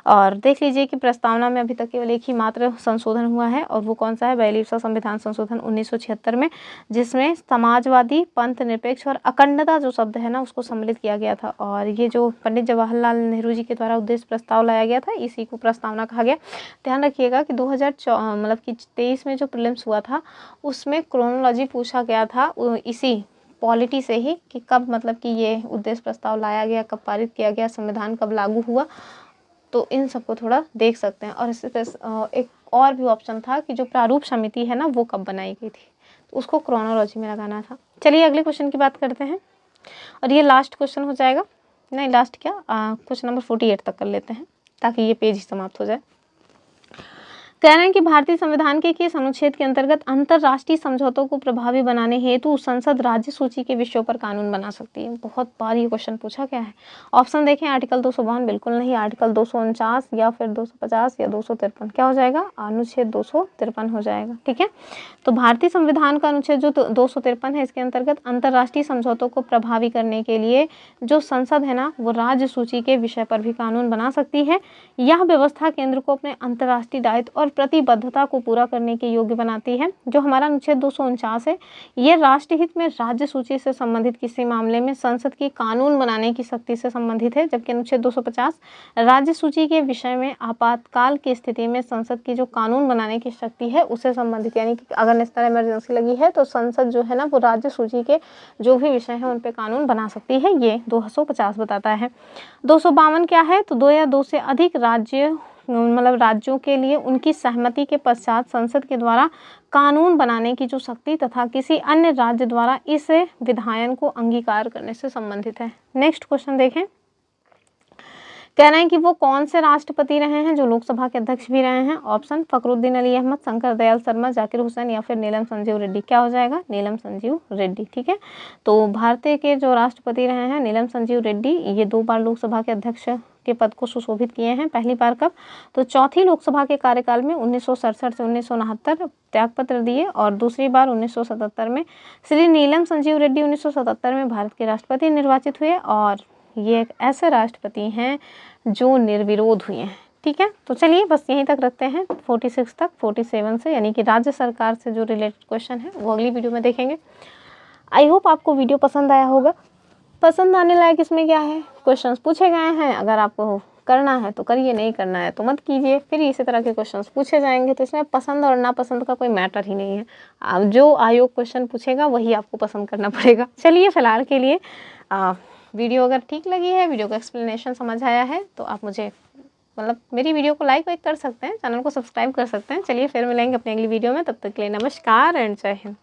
और देख लीजिए कि प्रस्तावना में अभी तक केवल एक ही मात्र संशोधन हुआ है और वो कौन सा है, 42वां संविधान संशोधन 1976 में, जिसमें समाजवादी, पंथ निरपेक्ष और अखंडता जो शब्द है ना उसको सम्मिलित किया गया था। और ये जो पंडित जवाहरलाल नेहरू जी के द्वारा उद्देश्य प्रस्ताव लाया गया था इसी को प्रस्तावना कहा गया। ध्यान रखिएगा कि 2023 में जो प्रीलिम्स हुआ था उसमें क्रोनोलॉजी पूछा गया था इसी पॉलिटी से ही कि कब मतलब कि ये उद्देश्य प्रस्ताव लाया गया, कब पारित किया गया, संविधान कब लागू हुआ, तो इन सबको थोड़ा देख सकते हैं। और इससे एक और भी ऑप्शन था कि जो प्रारूप समिति है ना वो कब बनाई गई थी, तो उसको क्रोनोलॉजी में लगाना था। चलिए अगले क्वेश्चन की बात करते हैं, और ये लास्ट क्वेश्चन हो जाएगा, नहीं लास्ट क्या, क्वेश्चन नंबर 48 तक कर लेते हैं ताकि ये पेज ही समाप्त हो जाए। कह रहे हैं कि भारतीय संविधान के किस अनुच्छेद के अंतर्गत अंतर्राष्ट्रीय समझौतों को प्रभावी बनाने हेतु संसद राज्य सूची के विषयों पर कानून बना सकती है। बहुत बार ये क्वेश्चन पूछा गया है। ऑप्शन देखें, आर्टिकल 252 बिल्कुल नहीं, आर्टिकल 249 या फिर 250 या 253, क्या हो जाएगा, अनुच्छेद 253 हो जाएगा। ठीक है, तो भारतीय संविधान का अनुच्छेद जो 253 है, इसके अंतर्गत अंतर्राष्ट्रीय समझौतों को प्रभावी करने के लिए जो संसद है ना वो राज्य सूची के विषय पर भी कानून बना सकती है। यह व्यवस्था केंद्र को अपने अंतर्राष्ट्रीय दायित्व और प्रतिबद्धता को पूरा करने के योग्य बनाती है। जो हमारा अनुच्छेद 249 है, ये राष्ट्रहित में राज्य सूची से संबंधित किसी मामले में संसद की कानून बनाने की शक्ति से संबंधित है, जबकि अनुच्छेद 250 राज्य सूची के विषय में आपातकाल की स्थिति में संसद की जो कानून बनाने की शक्ति है उससे संबंधित, यानी कि अगर नेशनल इमरजेंसी लगी है तो संसद जो है ना वो राज्य सूची के जो भी विषय हैं उन पे कानून बना सकती है, ये 250 बताता है। 252 क्या है, तो 2 या 2 से अधिक राज्यों के लिए उनकी सहमति के पश्चात संसद के द्वारा कानून बनाने की जो शक्ति तथा किसी अन्य राज्य द्वारा इस विधायन को अंगीकार करने से संबंधित है। नेक्स्ट क्वेश्चन देखें, कह रहे हैं कि वो कौन से राष्ट्रपति रहे हैं जो लोकसभा के अध्यक्ष भी रहे हैं। ऑप्शन, फखरुद्दीन अली अहमद, शंकर दयाल शर्मा, जाकिर हुसैन या फिर नीलम संजीव रेड्डी, क्या हो जाएगा, नीलम संजीव रेड्डी। ठीक है, तो भारतीय के जो राष्ट्रपति रहे हैं नीलम संजीव रेड्डी, ये 2 बार लोकसभा के अध्यक्ष के पद को सुशोभित किए हैं। पहली बार कब, तो चौथी लोकसभा के कार्यकाल में 1967 से 1969 त्यागपत्र दिए, और दूसरी बार 1977 में श्री नीलम संजीव रेड्डी 1977 में भारत के राष्ट्रपति निर्वाचित हुए, और ये एक ऐसे राष्ट्रपति हैं जो निर्विरोध हुए हैं। ठीक है, तो चलिए बस यहीं तक रखते हैं 46 तक, 47 से यानी कि राज्य सरकार से जो रिलेटेड क्वेश्चन है वो अगली वीडियो में देखेंगे। आई होप आपको वीडियो पसंद आया होगा। पसंद आने लायक इसमें क्या है, क्वेश्चंस पूछे गए हैं, अगर आपको करना है तो करिए, नहीं करना है तो मत कीजिए, फिर इसी तरह के क्वेश्चंस पूछे जाएंगे, तो इसमें पसंद और नापसंद का कोई मैटर ही नहीं है। आप जो आयोग क्वेश्चन पूछेगा वही आपको पसंद करना पड़ेगा। चलिए फिलहाल के लिए वीडियो अगर ठीक लगी है, वीडियो का एक्सप्लेनेशन समझ आया है, तो आप मुझे मेरी वीडियो को लाइक कर सकते हैं, चैनल को सब्सक्राइब कर सकते हैं। चलिए फिर मिलेंगे अपनी अगली वीडियो में, तब तक के लिए नमस्कार एंड जय हिंद।